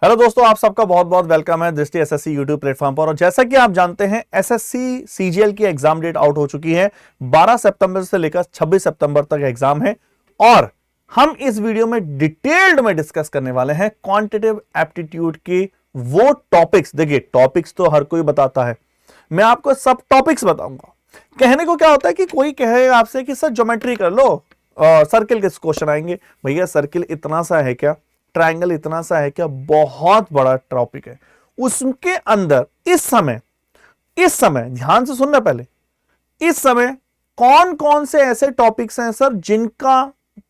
Hello दोस्तों, आप सबका बहुत बहुत वेलकम है दृष्टि एसएससी यूट्यूब प्लेटफॉर्म पर। और जैसा कि आप जानते हैं, एसएससी सीजीएल की एग्जाम डेट आउट हो चुकी है। 12 सितंबर से लेकर 26 सितंबर तक एग्जाम है और हम इस वीडियो में डिटेल्ड में डिस्कस करने वाले हैं क्वांटिटेटिव एप्टीट्यूड के वो टॉपिक्स। देखिए, टॉपिक्स तो हर कोई बताता है, मैं आपको सब टॉपिक्स बताऊंगा। कहने को क्या होता है कि कोई कहे आपसे कि सर ज्योमेट्री कर लो, सर्किल के क्वेश्चन आएंगे। भैया सर्किल इतना सा है क्या, ट्रायंगल इतना सा है क्या? बहुत बड़ा टॉपिक है। उसके अंदर इस समय ध्यान से सुनना पहले, इस समय कौन कौन से ऐसे टॉपिक्स हैं सर जिनका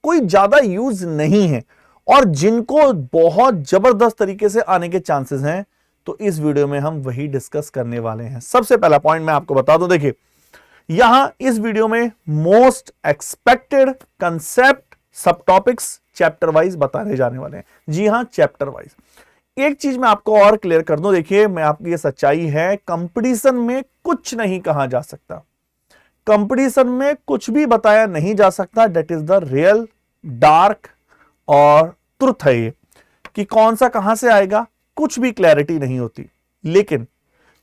कोई ज्यादा यूज नहीं है और जिनको बहुत जबरदस्त तरीके से आने के चांसेस हैं, तो इस वीडियो में हम वही डिस्कस करने वाले हैं। सबसे पहला पॉइंट मैं आपको बता दूं, देखिए यहां इस वीडियो में मोस्ट एक्सपेक्टेड कंसेप्ट सब टॉपिक्स चैप्टर वाइज बताने जाने वाले हैं। जी हां, चैप्टर वाइज। एक चीज मैं आपको और क्लियर कर दूं, देखिए मैं आपकी ये सच्चाई है, कंपटीशन में कुछ नहीं कहा जा सकता, कंपटीशन में कुछ भी बताया नहीं जा सकता। That is the real dark और ट्रुथ है ये, कि कौन सा कहां से आएगा कुछ भी क्लैरिटी नहीं होती। लेकिन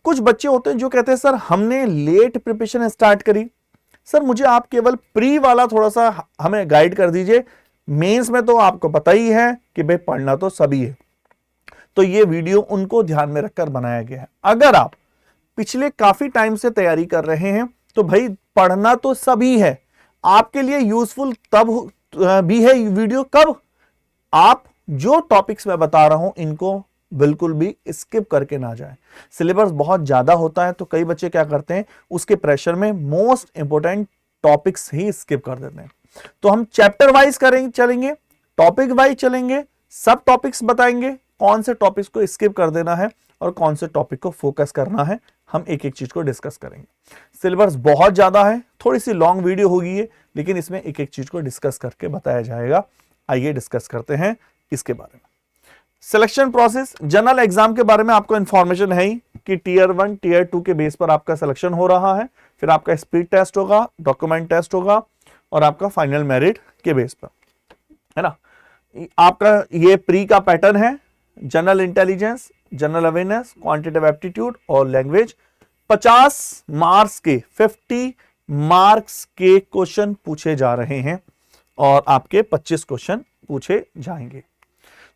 कुछ बच्चे होते हैं जो कहते हैं सर हमने लेट प्रिपरेशन स्टार्ट करी, सर मुझे आप केवल प्री वाला थोड़ा सा हमें गाइड कर दीजिए, मेंस में तो आपको पता ही है कि भाई पढ़ना तो सभी है। तो ये वीडियो उनको ध्यान में रखकर बनाया गया है। अगर आप पिछले काफी टाइम से तैयारी कर रहे हैं तो भाई पढ़ना तो सभी है, आपके लिए यूजफुल तब भी है वीडियो कब आप जो टॉपिक्स मैं बता रहा हूं इनको बिल्कुल भी स्किप करके ना जाएं। सिलेबस बहुत ज्यादा होता है तो कई बच्चे क्या करते हैं, उसके प्रेशर में मोस्ट इंपोर्टेंट टॉपिक्स ही स्किप कर देते हैं। तो हम चैप्टर वाइज करेंगे, चलेंगे टॉपिक वाइज चलेंगे, सब टॉपिक्स बताएंगे कौन से टॉपिक्स को स्किप कर देना है और कौन से टॉपिक को फोकस करना है। हम एक एक चीज को डिस्कस करेंगे। सिलेबस बहुत ज्यादा है, थोड़ी सी लॉन्ग वीडियो होगी ये, लेकिन इसमें एक एक चीज को डिस्कस करके बताया जाएगा। आइए डिस्कस करते हैं इसके बारे में। सिलेक्शन प्रोसेस, जनरल एग्जाम के बारे में आपको इंफॉर्मेशन है ही कि टीयर 1 टीयर 2 के बेस पर आपका सिलेक्शन हो रहा है। फिर आपका स्पीड टेस्ट होगा, डॉक्यूमेंट टेस्ट होगा और आपका फाइनल मेरिट के बेस पर, है ना। आपका ये प्री का पैटर्न है, general intelligence, general awareness, quantitative aptitude और लैंग्वेज। 50 मार्क्स के 50 मार्क्स के क्वेश्चन पूछे जा रहे हैं और आपके 25 क्वेश्चन पूछे जाएंगे।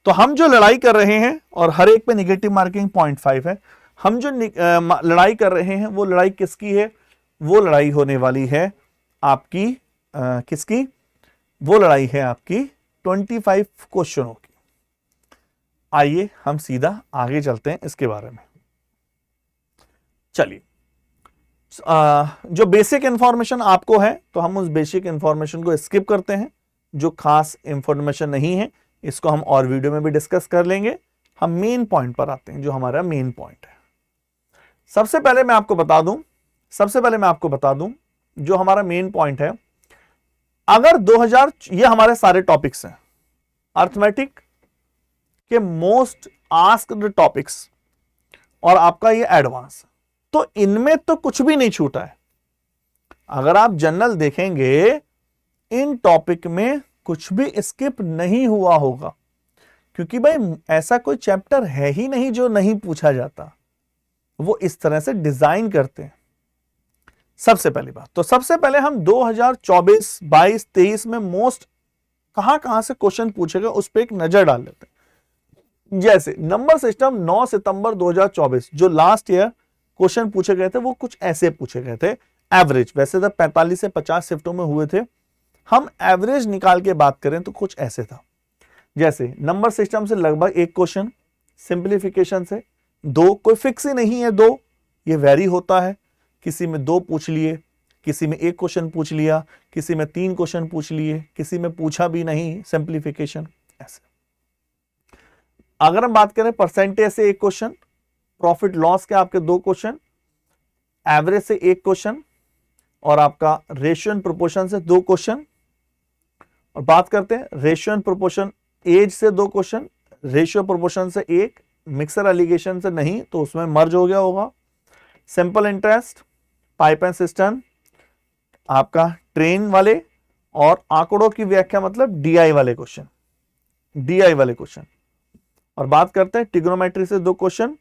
तो हम जो लड़ाई कर रहे हैं, और हर एक पे नेगेटिव मार्किंग 0.5 है, हम जो लड़ाई कर रहे हैं वो लड़ाई किसकी है? वो लड़ाई होने वाली है आपकी किसकी? वो लड़ाई है आपकी 25 क्वेश्चनों की। आइए हम सीधा आगे चलते हैं इसके बारे में। चलिए, जो बेसिक इंफॉर्मेशन आपको है तो हम उस बेसिक इंफॉर्मेशन को स्किप करते हैं। जो खास इंफॉर्मेशन नहीं है इसको हम और वीडियो में भी डिस्कस कर लेंगे। हम मेन पॉइंट पर आते हैं, जो हमारा मेन पॉइंट है। सबसे पहले मैं आपको बता दूं जो हमारा मेन पॉइंट है। अगर 2000, ये हमारे सारे टॉपिक्स हैं अर्थमेटिक के मोस्ट आस्क्ड टॉपिक्स और आपका ये एडवांस, तो इनमें तो कुछ भी नहीं छूटा है। अगर आप जनरल देखेंगे इन टॉपिक में कुछ भी स्किप नहीं हुआ होगा, क्योंकि भाई ऐसा कोई चैप्टर है ही नहीं जो नहीं पूछा जाता। वो इस तरह से डिजाइन करते हैं। सबसे पहली बात तो सबसे पहले हम 2024, 22, 23 में मोस्ट कहां से क्वेश्चन पूछेगा उस पर एक नजर डाल लेते हैं। जैसे नंबर सिस्टम 9 सितंबर 2024 जो लास्ट ईयर क्वेश्चन पूछे गए थे वो कुछ ऐसे पूछे गए थे। एवरेज वैसे तो 45 से 50 शिफ्टों में हुए थे, हम एवरेज निकाल के बात करें तो कुछ ऐसे था। जैसे नंबर सिस्टम से लगभग एक क्वेश्चन, सिंप्लीफिकेशन से 2, कोई फिक्स ही नहीं है 2, ये वेरी होता है। किसी में 2 पूछ लिए, किसी में 1 क्वेश्चन पूछ लिया, किसी में 3 क्वेश्चन पूछ लिए, किसी में पूछा भी नहीं सिंप्लीफिकेशन, ऐसे। अगर हम बात करें परसेंटेज से 1 क्वेश्चन, प्रॉफिट लॉस के आपके 2 क्वेश्चन, एवरेज से 1 क्वेश्चन और आपका रेशियो एंड प्रोपोर्शन से 2 क्वेश्चन। और बात करते हैं रेशियो एंड प्रोपोर्शन एज से 2 क्वेश्चन, रेशियो प्रोपोर्शन से 1, मिक्सर एलिगेशन से नहीं तो उसमें मर्ज हो गया होगा। Simple interest, pipe and system, आपका ट्रेन वाले और आंकड़ों की व्याख्या मतलब डीआई वाले क्वेश्चन। और बात करते हैं ट्रिग्नोमेट्री से 2 क्वेश्चन,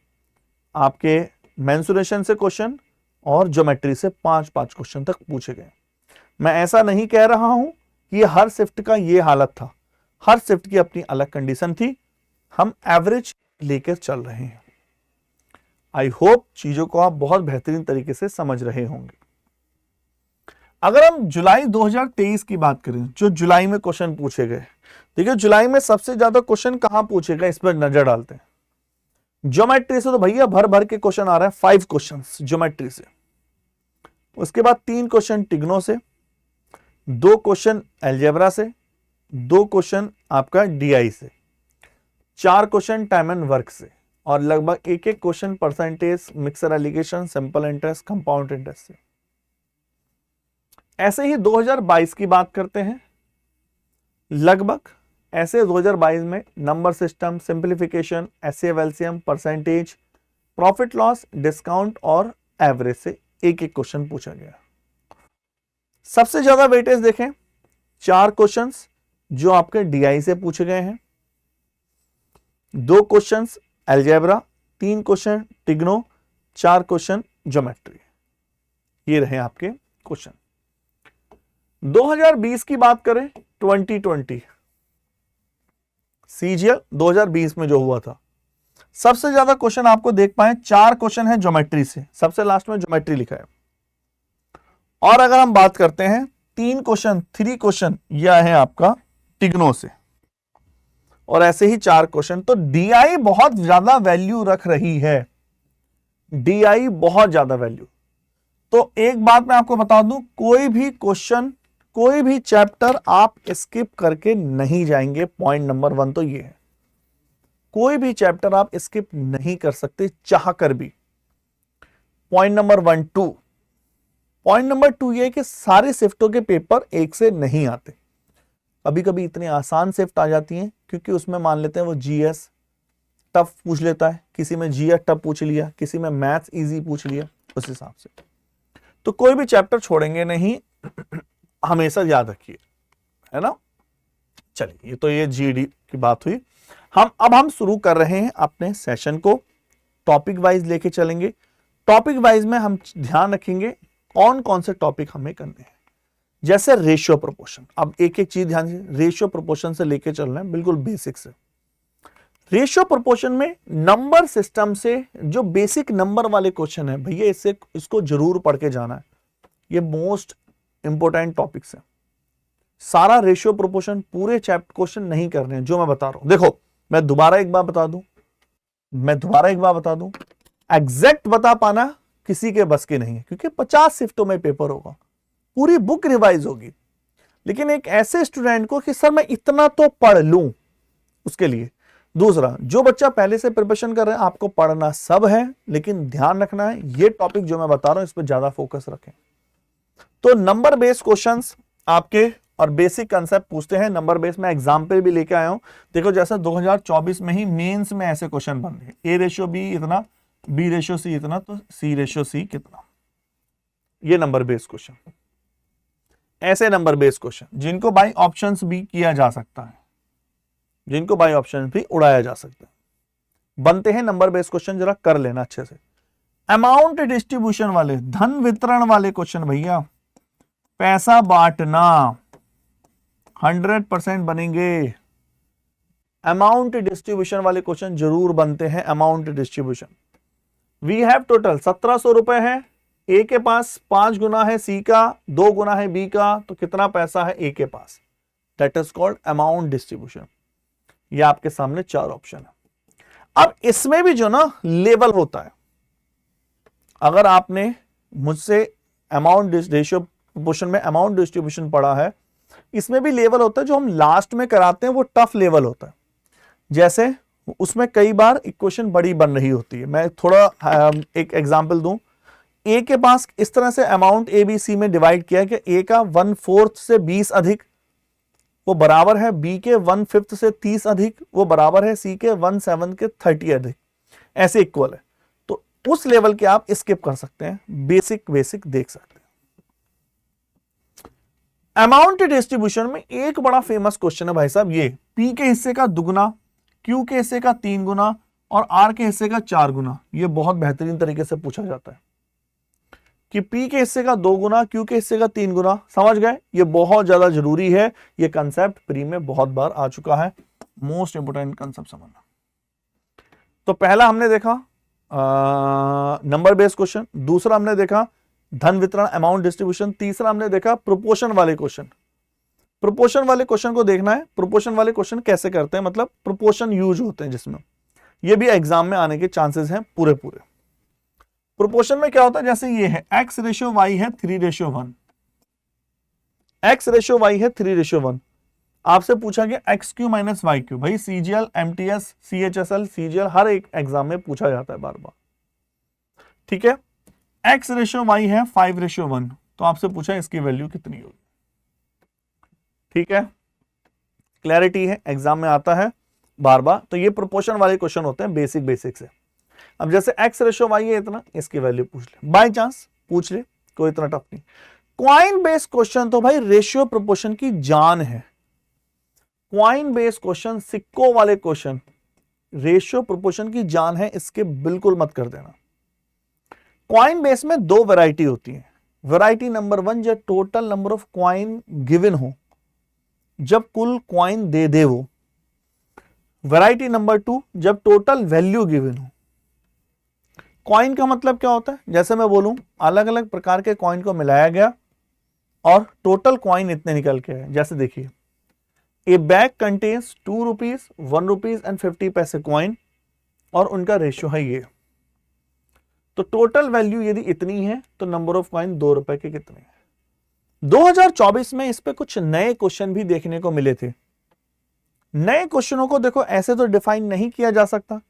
आपके मेंसुरेशन से क्वेश्चन और ज्योमेट्री से 5 क्वेश्चन तक पूछे गए। मैं ऐसा नहीं कह रहा हूं कि हर शिफ्ट का ये हालत था, हर शिफ्ट की अपनी अलग कंडीशन थी, हम एवरेज लेकर चल रहे हैं। आई होप चीजों को आप बहुत बेहतरीन तरीके से समझ रहे होंगे। अगर हम जुलाई 2023 की बात करें, जो जुलाई में क्वेश्चन पूछे गए, देखिए जुलाई में सबसे ज्यादा क्वेश्चन कहां पूछे गए, इस पर नजर डालते हैं। ज्योमेट्री से तो भैया भर भर के क्वेश्चन आ रहे हैं, 5 क्वेश्चन ज्योमेट्री से। उसके बाद 3 क्वेश्चन टिग्नो से, 2 क्वेश्चन अलजेब्रा से, 2 क्वेश्चन आपका डीआई से, 4 क्वेश्चन टाइम एंड वर्क से, और लगभग एक question percentage, mixture alligation, simple interest, compound interest से। ऐसे ही 2022 की बात करते हैं, लगभग ऐसे 2022 में number system, simplification, HCF LCM, percentage, profit loss, discount और एवरेज से एक क्वेश्चन पूछा गया। सबसे ज्यादा वेटेज देखें, 4 क्वेश्चंस जो आपके डीआई से पूछे गए हैं, 2 questions algebra, 3 question trigno, 4 question geometry. ये रहे आपके क्वेश्चन। 2020 की बात करें, 2020 सीजीएल 2020 में जो हुआ था, सबसे ज्यादा क्वेश्चन आपको देख पाए 4 क्वेश्चन है ज्योमेट्री से, सबसे लास्ट में ज्योमेट्री लिखा है। और अगर हम बात करते हैं 3 क्वेश्चन यह है आपका टिग्नो से, और ऐसे ही 4 क्वेश्चन। तो डीआई बहुत ज्यादा वैल्यू रख रही है, डीआई बहुत ज्यादा वैल्यू। तो एक बात मैं आपको बता दूं, कोई भी क्वेश्चन, कोई भी चैप्टर आप स्किप करके नहीं जाएंगे। पॉइंट नंबर 1 तो ये है, कोई भी चैप्टर आप स्किप नहीं कर सकते चाह कर भी। पॉइंट नंबर 1 पॉइंट नंबर 2 ये है कि सारे शिफ्टों के पेपर एक से नहीं आते। कभी कभी इतनी आसान शिफ्ट आ जाती हैं क्योंकि उसमें मान लेते हैं वो जीएस टफ पूछ लेता है, किसी में जीएस टफ पूछ लिया, किसी में मैथ्स इजी पूछ लिया, उस हिसाब से। तो कोई भी चैप्टर छोड़ेंगे नहीं, हमेशा याद रखिए, है ना। चलिए, ये तो ये जीडी की बात हुई। अब हम शुरू कर रहे हैं अपने सेशन को, टॉपिक वाइज लेके चलेंगे। टॉपिक वाइज में हम ध्यान रखेंगे कौन कौन से टॉपिक हमें करने हैं। जैसे रेशियो प्रोपोर्शन, अब एक एक चीज ध्यान से, रेशियो प्रोपोर्शन से लेके चल रहे हैं, बिल्कुल बेसिक से। रेशियो प्रोपोर्शन में नंबर सिस्टम से जो बेसिक नंबर वाले क्वेश्चन है भैया, इसको जरूर पढ़ के जाना है, ये मोस्ट इंपोर्टेंट टॉपिक्स है। सारा रेशियो प्रोपोर्शन पूरे चैप्टर क्वेश्चन नहीं करने हैं जो मैं बता रहा हूं। देखो, मैं दोबारा एक बार बता दूं, एग्जैक्ट बता पाना किसी के बस की नहीं है, क्योंकि 50 शिफ्टों में पेपर होगा, पूरी बुक रिवाइज होगी। लेकिन एक ऐसे स्टूडेंट को कि सर मैं इतना तो पढ़ लूं, उसके लिए। दूसरा, जो बच्चा पहले से प्रिपरेशन कर रहे हैं, आपको पढ़ना सब है, लेकिन ध्यान रखना है ये टॉपिक जो मैं बता रहा हूं इस पर ज्यादा फोकस रखें। तो नंबर बेस्ड क्वेश्चंस आपके और बेसिक कंसेप्ट पूछते हैं। नंबर बेस्ड में एग्जाम्पल भी लेके आया हूं। देखो, जैसे 2024 में ही मेंस में ऐसे क्वेश्चन बन रहे हैं, ए रेशियो बी इतना, बी रेशियो सी इतना, तो सी रेशियो सी कितना। ये नंबर बेस्ड क्वेश्चन, ऐसे नंबर बेस्ड क्वेश्चन जिनको बाय ऑप्शंस भी किया जा सकता है, जिनको बाय ऑप्शन भी उड़ाया जा सकता है, बनते हैं नंबर बेस्ड क्वेश्चन। जरा कर लेना अच्छे से। अमाउंट डिस्ट्रीब्यूशन वाले, धन वितरण वाले क्वेश्चन भैया, पैसा बांटना 100% बनेंगे। अमाउंट डिस्ट्रीब्यूशन वाले क्वेश्चन जरूर बनते हैं। Amount distribution, we have total 1700 रुपए है, ए के पास 5 गुना है सी का, 2 गुना है बी का, तो कितना पैसा है ए के पास, that is called amount distribution. ये आपके सामने 4 ऑप्शन है। अब इसमें भी जो ना लेवल होता है, अगर आपने मुझसे अमाउंट रेशियो प्रोपोर्शन में अमाउंट डिस्ट्रीब्यूशन पढ़ा है, इसमें भी लेवल होता है। जो हम लास्ट में कराते हैं वो टफ लेवल होता है। जैसे उसमें कई बार इक्वेशन बड़ी बन रही होती है। मैं थोड़ा एक एग्जांपल दूं, ए के पास इस तरह से अमाउंट ए बी सी में डिवाइड किया है कि ए का 1/4 से 20 अधिक वो बराबर है बी के 1/5 से 30 अधिक वो बराबर है सी के 1/7 के 30 अधिक, ऐसे इक्वल है। तो उस लेवल के आप स्किप कर सकते हैं, बेसिक देख सकते हैं। अमाउंट डिस्ट्रीब्यूशन में एक बड़ा फेमस क्वेश्चन है भाई साहब, ये पी के हिस्से का दुगना Q के हिस्से का 3 गुना और R के हिस्से का 4 गुना। ये बहुत बेहतरीन तरीके से पूछा जाता है कि P के हिस्से का 2 गुना, Q के हिस्से का 3 गुना। समझ गए? ये बहुत ज्यादा जरूरी है, ये कंसेप्ट प्री में बहुत बार आ चुका है, मोस्ट इंपोर्टेंट कंसेप्ट समझना। तो पहला हमने देखा नंबर बेस्ड क्वेश्चन, दूसरा हमने देखा धन वितरण अमाउंट डिस्ट्रीब्यूशन, तीसरा हमने देखा प्रोपोर्शन वाले क्वेश्चन। प्रोपोर्शन वाले क्वेश्चन को देखना है, प्रोपोर्शन वाले क्वेश्चन कैसे करते हैं, मतलब प्रोपोर्शन यूज होते हैं जिसमें, ये भी एग्जाम में आने के चांसेस हैं पूरे पूरे। प्रोपोर्शन में क्या होता है, जैसे ये है x रेशियो y है 3:1, x रेशियो y है 3:1। आपसे पूछा गया X Q minus Y Q. भाई सीजीएल, एमटीएस, सीएचएसएल, सीजीएल हर एक एग्जाम में पूछा जाता है बार बार, ठीक है। एक्स रेशियो वाई है 5:1, तो आपसे पूछा इसकी वैल्यू कितनी होगी, ठीक है। क्लैरिटी है, एग्जाम में आता है बार बार। तो ये प्रोपोर्शन वाले क्वेश्चन होते हैं बेसिक से। अब जैसे एक्स रेशियो वाई है इतना, इसकी वैल्यू पूछ ले, बाय चांस पूछ ले, कोई इतना टफ नहीं। क्वाइन बेस्ड क्वेश्चन तो भाई रेशियो प्रोपोर्शन की जान है। क्वाइन बेस्ड क्वेश्चन, सिक्कों वाले क्वेश्चन रेशियो प्रोपोर्शन की जान है, इसके बिल्कुल मत कर देना। क्वाइन बेस में 2 वैरायटी होती है। वैरायटी नंबर 1, जब total number of coin given हो, जब कुल क्वाइन दे दे वो। वैरायटी नंबर 2, जब टोटल वैल्यू गिवन हो। क्वाइन का मतलब क्या होता है, जैसे मैं बोलूं अलग अलग प्रकार के क्वाइन को मिलाया गया और टोटल क्वाइन इतने निकल के आए। जैसे देखिए, ए bag contains 2 rupees, 1 rupees and 50 पैसे क्वाइन और उनका रेशियो है ये। तो टोटल वैल्यू यदि इतनी है तो नंबर ऑफ क्वाइन 2 रुपए के कितने हैं। 2024 में इस पे कुछ नए क्वेश्चन भी देखने को मिले थे। नए क्वेश्चनों को देखो ऐसे तो डिफाइन नहीं किया जा सकता,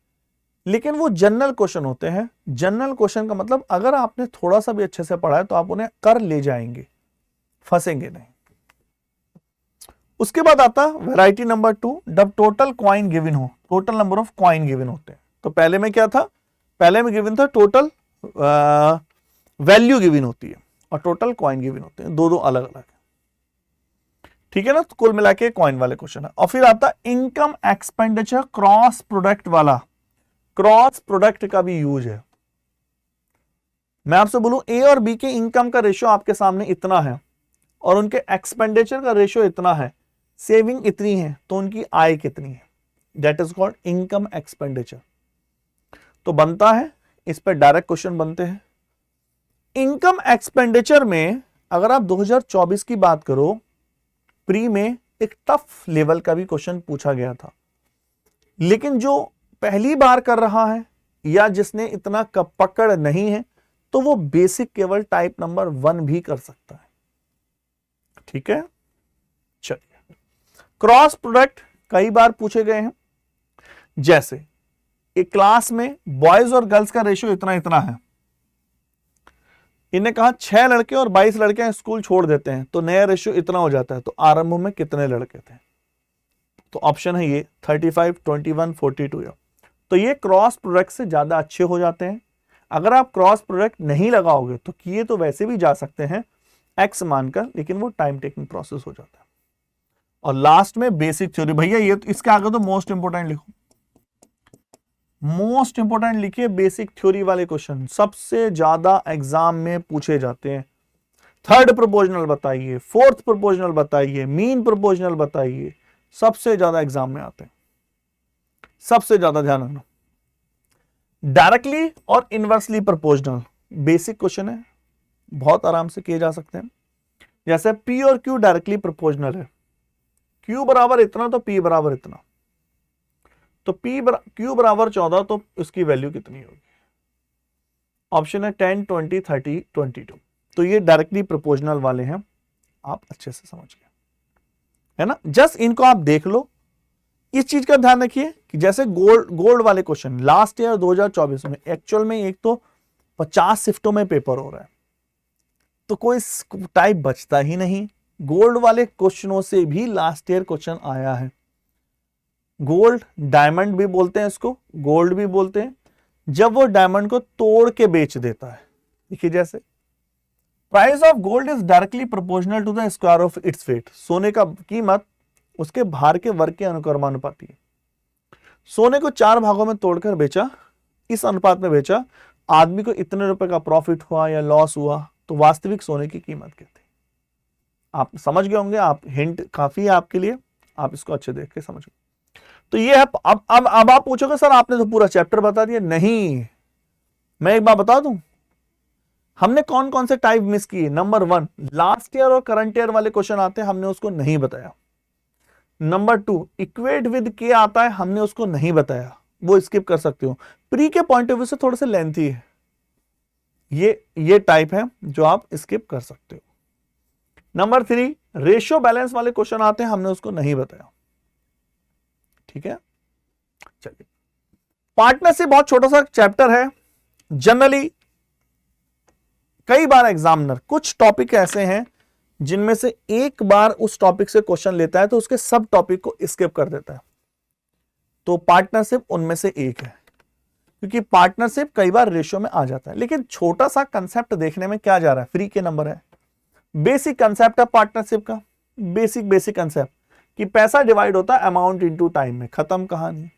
लेकिन वो जनरल क्वेश्चन होते हैं। जनरल क्वेश्चन का मतलब अगर आपने थोड़ा सा भी अच्छे से पढ़ा है तो आप उन्हें कर ले जाएंगे, फंसेंगे नहीं। उसके बाद आता वैरायटी नंबर 2, जब टोटल क्वाइन गिवन हो, total number of coin given होते हैं। तो पहले में क्या था, पहले में गिवन था टोटल वैल्यू गिवन होती है और टोटल क्वाइन गिवन होते हैं, दो अलग अलग है, ठीक है ना। तो कुल मिला के क्वाइन वाले क्वेश्चन है। और फिर आता इनकम एक्सपेंडिचर क्रॉस प्रोडक्ट वाला। क्रॉस प्रोडक्ट का भी यूज है। मैं आपसे बोलूं ए और बी के इनकम का रेशियो आपके सामने इतना है और उनके एक्सपेंडिचर का रेशियो इतना है, सेविंग इतनी है, तो उनकी आय कितनी है, that is called income expenditure. तो बनता है, इस पर डायरेक्ट क्वेश्चन बनते हैं। इनकम एक्सपेंडिचर में अगर आप 2024 की बात करो, प्री में एक टफ लेवल का भी क्वेश्चन पूछा गया था, लेकिन जो पहली बार कर रहा है या जिसने इतना पकड़ नहीं है, तो वो बेसिक केवल टाइप नंबर 1 भी कर सकता है, ठीक है। चलिए, क्रॉस प्रोडक्ट कई बार पूछे गए हैं। जैसे एक क्लास में बॉयज और गर्ल्स का रेशियो इतना इतना है, इन्हें कहा 6 लड़के और 22 लड़के स्कूल छोड़ देते हैं, तो नया रेशियो इतना हो जाता है। तो आरंभ में कितने लड़के थे, तो ऑप्शन है ये 35, 21, 42। तो ये क्रॉस प्रोडक्ट से ज्यादा अच्छे हो जाते हैं। अगर आप क्रॉस प्रोडक्ट नहीं लगाओगे तो किए तो वैसे भी जा सकते हैं एक्स मानकर, लेकिन वो टाइम टेकिंग प्रोसेस हो जाता है। और लास्ट में बेसिक थ्योरी। भैया ये तो इसके आगे तो मोस्ट इंपोर्टेंट लिखो, मोस्ट इंपोर्टेंट लिखिए बेसिक थ्योरी वाले क्वेश्चन सबसे ज्यादा एग्जाम में पूछे जाते हैं। थर्ड प्रोपोर्शनल बताइए, फोर्थ प्रोपोर्शनल बताइए, मीन प्रोपोर्शनल बताइए, सबसे ज्यादा एग्जाम में आते हैं, सबसे ज्यादा ध्यान रखना। डायरेक्टली और इनवर्सली प्रोपोर्शनल बेसिक क्वेश्चन है, बहुत आराम से किए जा सकते हैं। जैसे P और Q डायरेक्टली प्रोपोर्शनल है, Q बराबर इतना तो P बराबर इतना, तो Q बराबर 14, तो इसकी वैल्यू कितनी होगी। ऑप्शन है 10, 20, 30, 22। तो ये डायरेक्टली प्रोपोर्शनल वाले हैं, आप अच्छे से समझ गए, है ना। जस्ट इनको आप देख लो। इस चीज का ध्यान रखिए कि जैसे गोल्ड वाले क्वेश्चन लास्ट ईयर 2024 में एक्चुअल में एक तो 50 शिफ्टों में पेपर हो रहा है, तो कोई टाइप बचता ही नहीं। गोल्ड वाले क्वेश्चनों से भी लास्ट ईयर क्वेश्चन आया है। गोल्ड डायमंड भी बोलते हैं इसको, गोल्ड भी बोलते हैं, जब वो डायमंड को तोड़ के बेच देता है। देखिए जैसे price of gold is directly proportional to the square of its weight. सोने का कीमत उसके भार के वर्ग के अनुक्रमानुपाती है। सोने को 4 भागों में तोड़कर बेचा, इस अनुपात में बेचा, आदमी को इतने रुपए का प्रॉफिट हुआ या लॉस हुआ, तो वास्तविक सोने की कीमत क्या थी? आप समझ गए होंगे, आप हिंट काफी है आपके लिए, आप इसको अच्छे देख के समझ गए। तो ये है। अब आप पूछोगे सर आपने तो पूरा चैप्टर बता दिया। नहीं, मैं एक बात बता दूं, हमने कौन कौन से टाइप मिस किए। नंबर 1, लास्ट ईयर और करंट ईयर वाले क्वेश्चन आते हैं, हमने उसको नहीं बताया। नंबर 2, इक्वेट विद के आता है, हमने उसको नहीं बताया, वो स्किप कर सकते हो। प्री के पॉइंट ऑफ व्यू से थोड़ा सा लेंथी है, ये टाइप है जो आप स्किप कर सकते हो। नंबर 3, रेशियो बैलेंस वाले क्वेश्चन आते हैं, हमने उसको नहीं बताया। ठीक है, चलिए। पार्टनरशिप बहुत छोटा सा चैप्टर है। जनरली कई बार एग्जामिनर कुछ टॉपिक ऐसे हैं जिनमें से एक बार उस टॉपिक से क्वेश्चन लेता है तो उसके सब टॉपिक को स्किप कर देता है, तो पार्टनरशिप उनमें से एक है, क्योंकि पार्टनरशिप कई बार रेशियो में आ जाता है। लेकिन छोटा सा कंसेप्ट देखने में क्या जा रहा है, फ्री के नंबर है, बेसिक कंसेप्ट है पार्टनरशिप का, बेसिक कंसेप्ट कि पैसा डिवाइड होता है अमाउंट इनटू टाइम में, खत्म कहानी।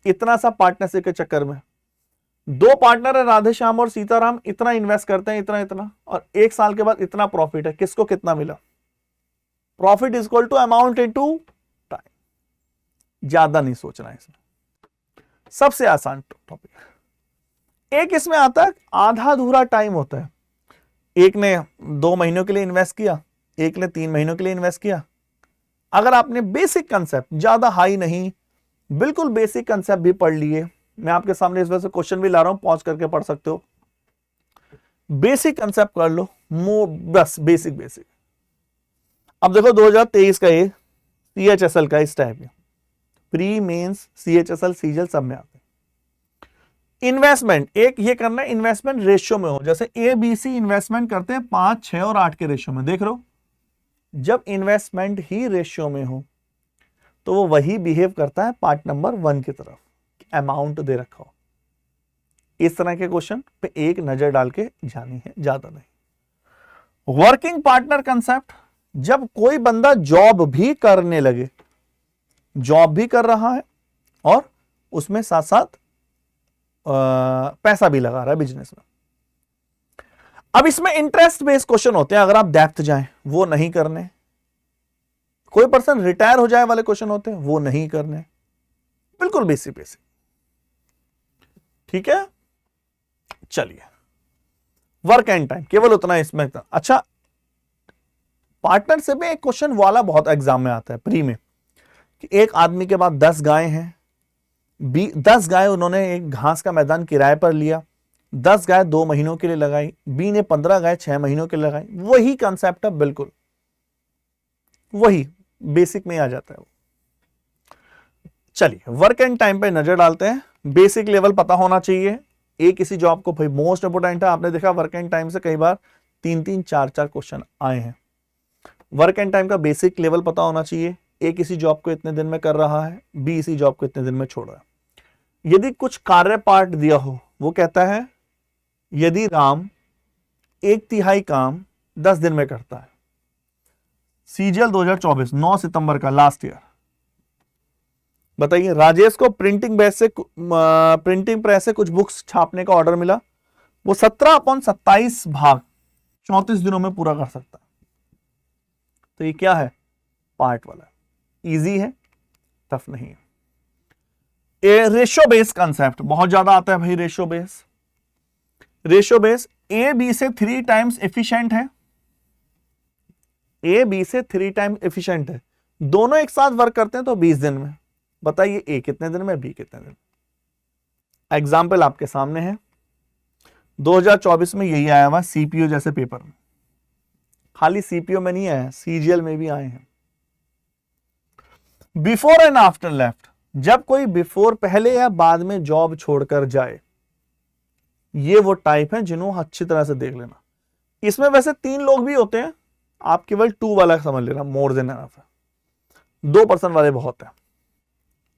इतना सा पार्टनरशिप के चक्कर में 2 पार्टनर है, राधे श्याम और सीताराम, इतना इन्वेस्ट करते हैं, इतना, और 1 साल के बाद इतना प्रॉफिट है, किसको कितना मिला? Profit is equal to amount into time. ज्यादा नहीं सोचना है इसमें, सबसे आसान टॉपिक। एक इसमें आता है आधा अधूरा टाइम होता है, एक ने 2 महीनों के लिए इन्वेस्ट किया, एक ने 3 महीनों के लिए इन्वेस्ट किया। अगर आपने बेसिक कंसेप्ट, ज्यादा हाई नहीं, बिल्कुल बेसिक कंसेप्ट भी पढ़ लिए, मैं आपके सामने इस वजह से क्वेश्चन भी ला रहा हूं, पॉज करके पढ़ सकते हो, बेसिक कंसेप्ट कर लो, बस बेसिक। अब देखो 2023 का ये CHSL का इस टाइप में, प्री मेंस CHSL सीजीएल सब में आते हैं। इन्वेस्टमेंट एक ये करना है, इन्वेस्टमेंट रेशियो में हो, जैसे ABC इन्वेस्टमेंट करते हैं 5, 6 और 8 के रेशियो में। देख लो, जब इन्वेस्टमेंट ही रेशियो में हो तो वो वही बिहेव करता है पार्ट नंबर 1 की तरफ, अमाउंट दे रखा हो। इस तरह के क्वेश्चन पे एक नजर डाल के जानी है, ज्यादा नहीं। वर्किंग पार्टनर कंसेप्ट, जब कोई बंदा जॉब भी करने लगे, जॉब भी कर रहा है और उसमें साथ साथ पैसा भी लगा रहा है बिजनेस में। अब इसमें इंटरेस्ट बेस्ड क्वेश्चन होते हैं, अगर आप डेप्थ जाएं वो नहीं करने। कोई पर्सन रिटायर हो जाए वाले क्वेश्चन होते हैं, वो नहीं करने, बिल्कुल बेसिक। ठीक है, चलिए। वर्क एंड टाइम केवल उतना इसमें। अच्छा, पार्टनरशिप में एक क्वेश्चन वाला बहुत एग्जाम में आता है प्री में, कि एक आदमी के पास 10 गाय हैं, 10 गाय उन्होंने एक घास का मैदान किराए पर लिया, 10 गाय 2 महीनों के लिए लगाई, बी ने 15 गाय 6 महीनों के लिए लगाई। वही कंसेप्ट है, बिल्कुल वही बेसिक में आ जाता है वो। चलिए, वर्क एंड टाइम पे नजर डालते हैं। बेसिक लेवल पता होना चाहिए, एक किसी जॉब को भाई मोस्ट इंपोर्टेंट है। आपने देखा वर्क एंड टाइम से कई बार 3-3, 4-4 क्वेश्चन आए हैं। वर्क एंड टाइम का बेसिक लेवल पता होना चाहिए, ए किसी जॉब को इतने दिन में कर रहा है, बी इसी जॉब को इतने दिन में छोड़ रहा है। यदि कुछ कार्य पार्ट दिया हो, वो कहता है यदि राम 1/3 काम 10 दिन में करता है। सीजीएल 2024 9 सितंबर का, लास्ट ईयर। बताइए, राजेश को प्रिंटिंग प्रेस से कुछ बुक्स छापने का ऑर्डर मिला, वो 17/27 भाग 34 दिनों में पूरा कर सकता है। तो ये क्या है? पार्ट वाला, इजी है, टफ नहीं है। रेशियो बेस कंसेप्ट बहुत ज्यादा आता है भाई। रेशियो बेस ए बी से 3 टाइम्स एफिशिएंट है, ए बी से 3 टाइम्स एफिशिएंट है, दोनों एक साथ वर्क करते हैं तो 20 दिन में। बताइए ए कितने दिन में, बी कितने दिन? एग्जाम्पल आपके सामने है, 2024 में यही आया हुआ सीपीओ जैसे पेपर में। खाली सीपीओ में नहीं आया, सीजीएल में भी आए हैं। बिफोर एंड आफ्टर लेफ्ट, जब कोई बिफोर पहले या बाद में जॉब छोड़कर जाए, ये वो टाइप है जिन्हों अच्छी तरह से देख लेना। इसमें वैसे 3 लोग भी होते हैं, आप केवल 2 वाला समझ लेना, मोर देन एनफ है। 2% वाले बहुत है।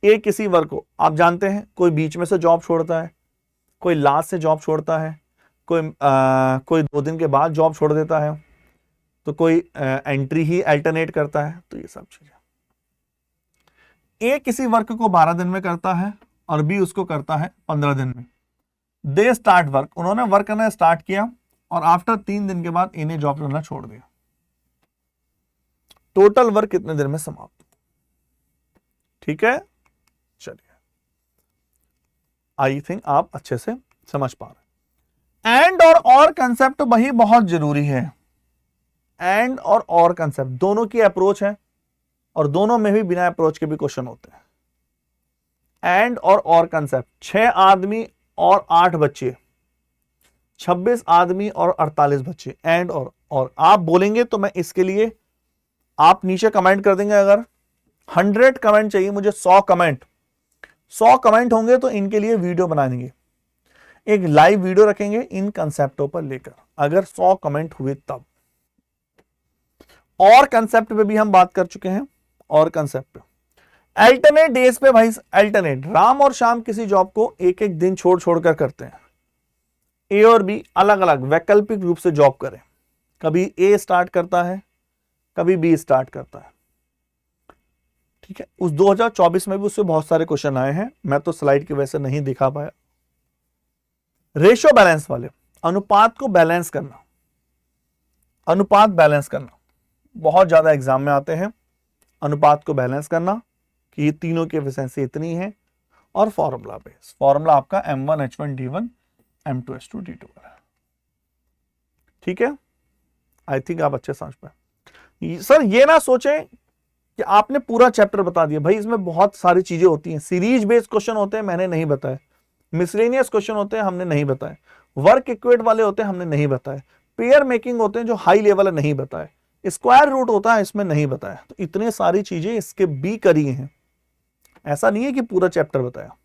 एक किसी वर्क को आप जानते हैं, कोई बीच में से जॉब छोड़ता है, कोई लास्ट से जॉब छोड़ता है, कोई 2 दिन के बाद जॉब छोड़ देता है, तो कोई एंट्री ही अल्टरनेट करता है। तो ये सब चीजें ए किसी वर्क को 12 दिन में करता है और बी उसको करता है 15 दिन में। दे स्टार्ट वर्क, उन्होंने वर्क करना स्टार्ट किया और आफ्टर 3 दिन के बाद ए ने जॉब करना छोड़ दिया। टोटल वर्क कितने दिन में समाप्त? ठीक है, चलिए, आई थिंक आप अच्छे से समझ पा रहे हैं। एंड और कंसेप्ट वही बहुत जरूरी है। एंड और कंसेप्ट दोनों की अप्रोच है और दोनों में भी बिना अप्रोच के भी क्वेश्चन होते हैं। एंड और कंसेप्ट, 6 आदमी और 8 बच्चे, 26 आदमी और 48 बच्चे। एंड और आप बोलेंगे तो मैं इसके लिए आप नीचे कमेंट कर देंगे। अगर 100 कमेंट चाहिए मुझे, 100 कमेंट होंगे तो इनके लिए वीडियो बना देंगे, एक लाइव वीडियो रखेंगे इन कंसेप्टों पर लेकर, अगर 100 कमेंट हुए तब। और कंसेप्ट पे भी हम बात कर चुके हैं। और कंसेप्ट पे अल्टरनेट डेज पे भाई, अल्टरनेट राम और शाम किसी जॉब को एक एक दिन छोड़ छोड़कर करते हैं। ए और बी अलग अलग वैकल्पिक रूप से जॉब करें, कभी ए स्टार्ट करता है कभी बी स्टार्ट करता है। ठीक है, उस 2024 में भी उससे बहुत सारे क्वेश्चन आए हैं, मैं तो स्लाइड की वजह से नहीं दिखा पाया। रेशियो बैलेंस वाले, अनुपात को बैलेंस करना, अनुपात बैलेंस करना बहुत ज्यादा एग्जाम में आते हैं। अनुपात को बैलेंस करना कि ये तीनों की एफिशिएंसी इतनी है। और फॉर्मूला बेस, फॉर्मूला आपका M1H1D1 M2H2D2 है। ठीक है, आई थिंक आप अच्छे समझ पाए। सर ये ना सोचें कि आपने पूरा चैप्टर बता दिया, भाई इसमें बहुत सारी चीजें होती हैं। सीरीज बेस्ड क्वेश्चन होते हैं, मैंने नहीं बताया। मिसलेनियस क्वेश्चन होते हैं, हमने नहीं बताए। वर्क इक्वेट वाले होते हैं, हमने नहीं बताए। पेयर मेकिंग होते हैं जो हाई लेवल है, नहीं बताए। स्क्वायर रूट होता है, इसमें नहीं बताया। तो इतने सारी चीजें इसके भी करी हैं, ऐसा नहीं है कि पूरा चैप्टर बताया।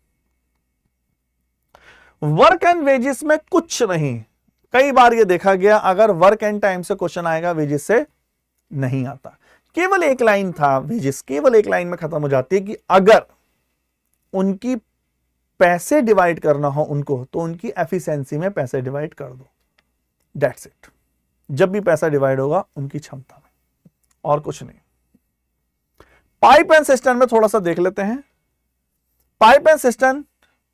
वर्क एंड वेजेस में कुछ नहीं। कई बार ये देखा गया, अगर वर्क एंड टाइम से क्वेश्चन आएगा, वेजेस से नहीं आता। केवल एक लाइन था वेजेस, केवल एक लाइन में खत्म हो जाती है कि अगर उनकी पैसे डिवाइड करना हो उनको, तो उनकी एफिशिएंसी में पैसे डिवाइड कर दो। That's it. जब भी पैसा डिवाइड होगा उनकी क्षमता में, और कुछ नहीं। पाइप एंड सिस्टम में थोड़ा सा देख लेते हैं। पाइप एंड सिस्टम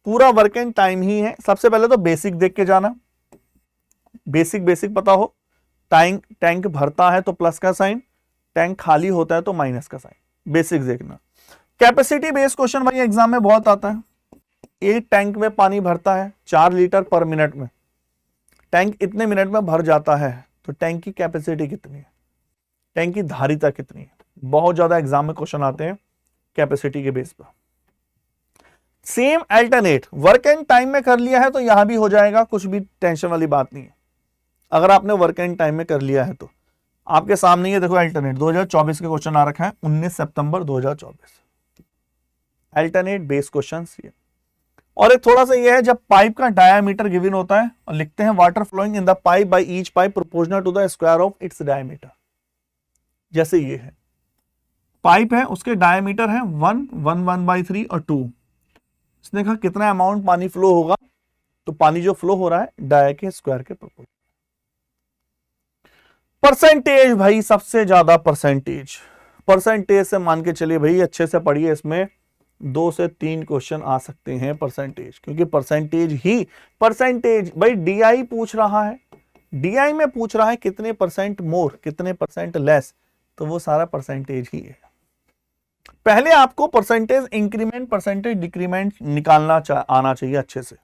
पूरा वर्क एंड टाइम ही है। सबसे पहले तो बेसिक देख के जाना, बेसिक पता हो। टैंक भरता है तो प्लस का साइन, टैंक खाली होता है तो माइनस का साइन, बेसिक देखना। कैपेसिटी बेस्ड क्वेश्चन भाई एग्जाम में बहुत आता है। एक टैंक में पानी भरता है 4 लीटर पर मिनट में, टैंक इतने मिनट में भर जाता है, तो टैंक की कैपेसिटी कितनी है, टैंक की धारिता कितनी है। बहुत ज्यादा एग्जाम में क्वेश्चन आते हैं कैपेसिटी के बेस पर। Same alternate work and time में कर लिया है तो यहां भी हो जाएगा, कुछ भी टेंशन वाली बात नहीं है। अगर आपने वर्क एंड टाइम में कर लिया है तो आपके सामने ये देखो अल्टरनेट 2024 के क्वेश्चन आ रखा है, 19 सितंबर 2024 अल्टरनेट बेस क्वेश्चन ये। और एक थोड़ा सा ये है, जब पाइप का डायामीटर गिवन होता है और लिखते हैं water flowing in the pipe by each pipe proportional to the square of its diameter. जैसे ये है पाइप है, उसके डायामीटर है 1, 1, 1/3 और 2। इसने कहा कितना अमाउंट पानी फ्लो होगा, तो पानी जो फ्लो हो रहा है डाया के स्क्वायर के प्रोपोर्शनल। परसेंटेज भाई सबसे ज्यादा परसेंटेज से मान के चलिए भाई, अच्छे से पढ़िए, इसमें 2 से 3 क्वेश्चन आ सकते हैं परसेंटेज, क्योंकि परसेंटेज भाई डीआई पूछ रहा है, डीआई में पूछ रहा है कितने परसेंट मोर कितने परसेंट लेस, तो वो सारा परसेंटेज ही है। पहले आपको परसेंटेज इंक्रीमेंट परसेंटेज डिक्रीमेंट निकालना आना चाहिए अच्छे से।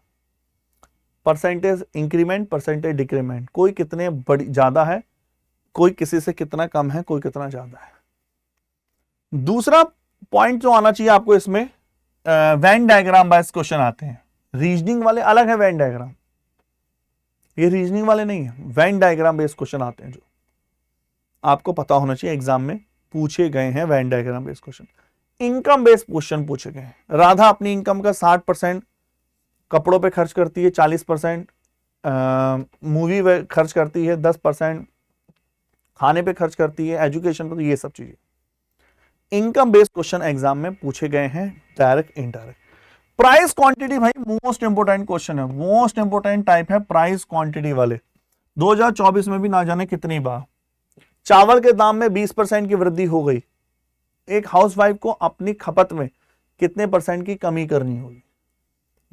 परसेंटेज इंक्रीमेंट परसेंटेज डिक्रीमेंट, कोई कितने बड़ी ज्यादा है, कोई किसी से कितना कम है, कोई कितना ज्यादा है। दूसरा पॉइंट जो आना चाहिए आपको इसमें, वेन डायग्राम बेस्ड क्वेश्चन आते हैं। रीजनिंग वाले अलग है, वेन डायग्राम, ये रीजनिंग वाले नहीं है, वेन डायग्राम बेस्ड क्वेश्चन आते हैं जो आपको पता होना चाहिए, एग्जाम में पूछे गए हैं। Venn diagram based question, income based question पूछे गए हैं। राधा अपनी इनकम का 60% कपड़ों पे खर्च करती है, 40% मूवी पे खर्च करती है, 10% खाने पे खर्च करती है, एजुकेशन पे, तो ये सब चीजें इनकम बेस्ड क्वेश्चन एग्जाम में पूछे गए हैं, डायरेक्ट इनडायरेक्ट। प्राइस क्वांटिटी भाई मोस्ट इंपोर्टेंट क्वेश्चन है, मोस्ट इंपोर्टेंट टाइप है प्राइस क्वांटिटी वाले। 2024 में भी ना जाने कितनी बार चावल के दाम में 20% की वृद्धि हो गई। एक हाउसवाइफ को अपनी खपत में कितने परसेंट की कमी करनी होगी,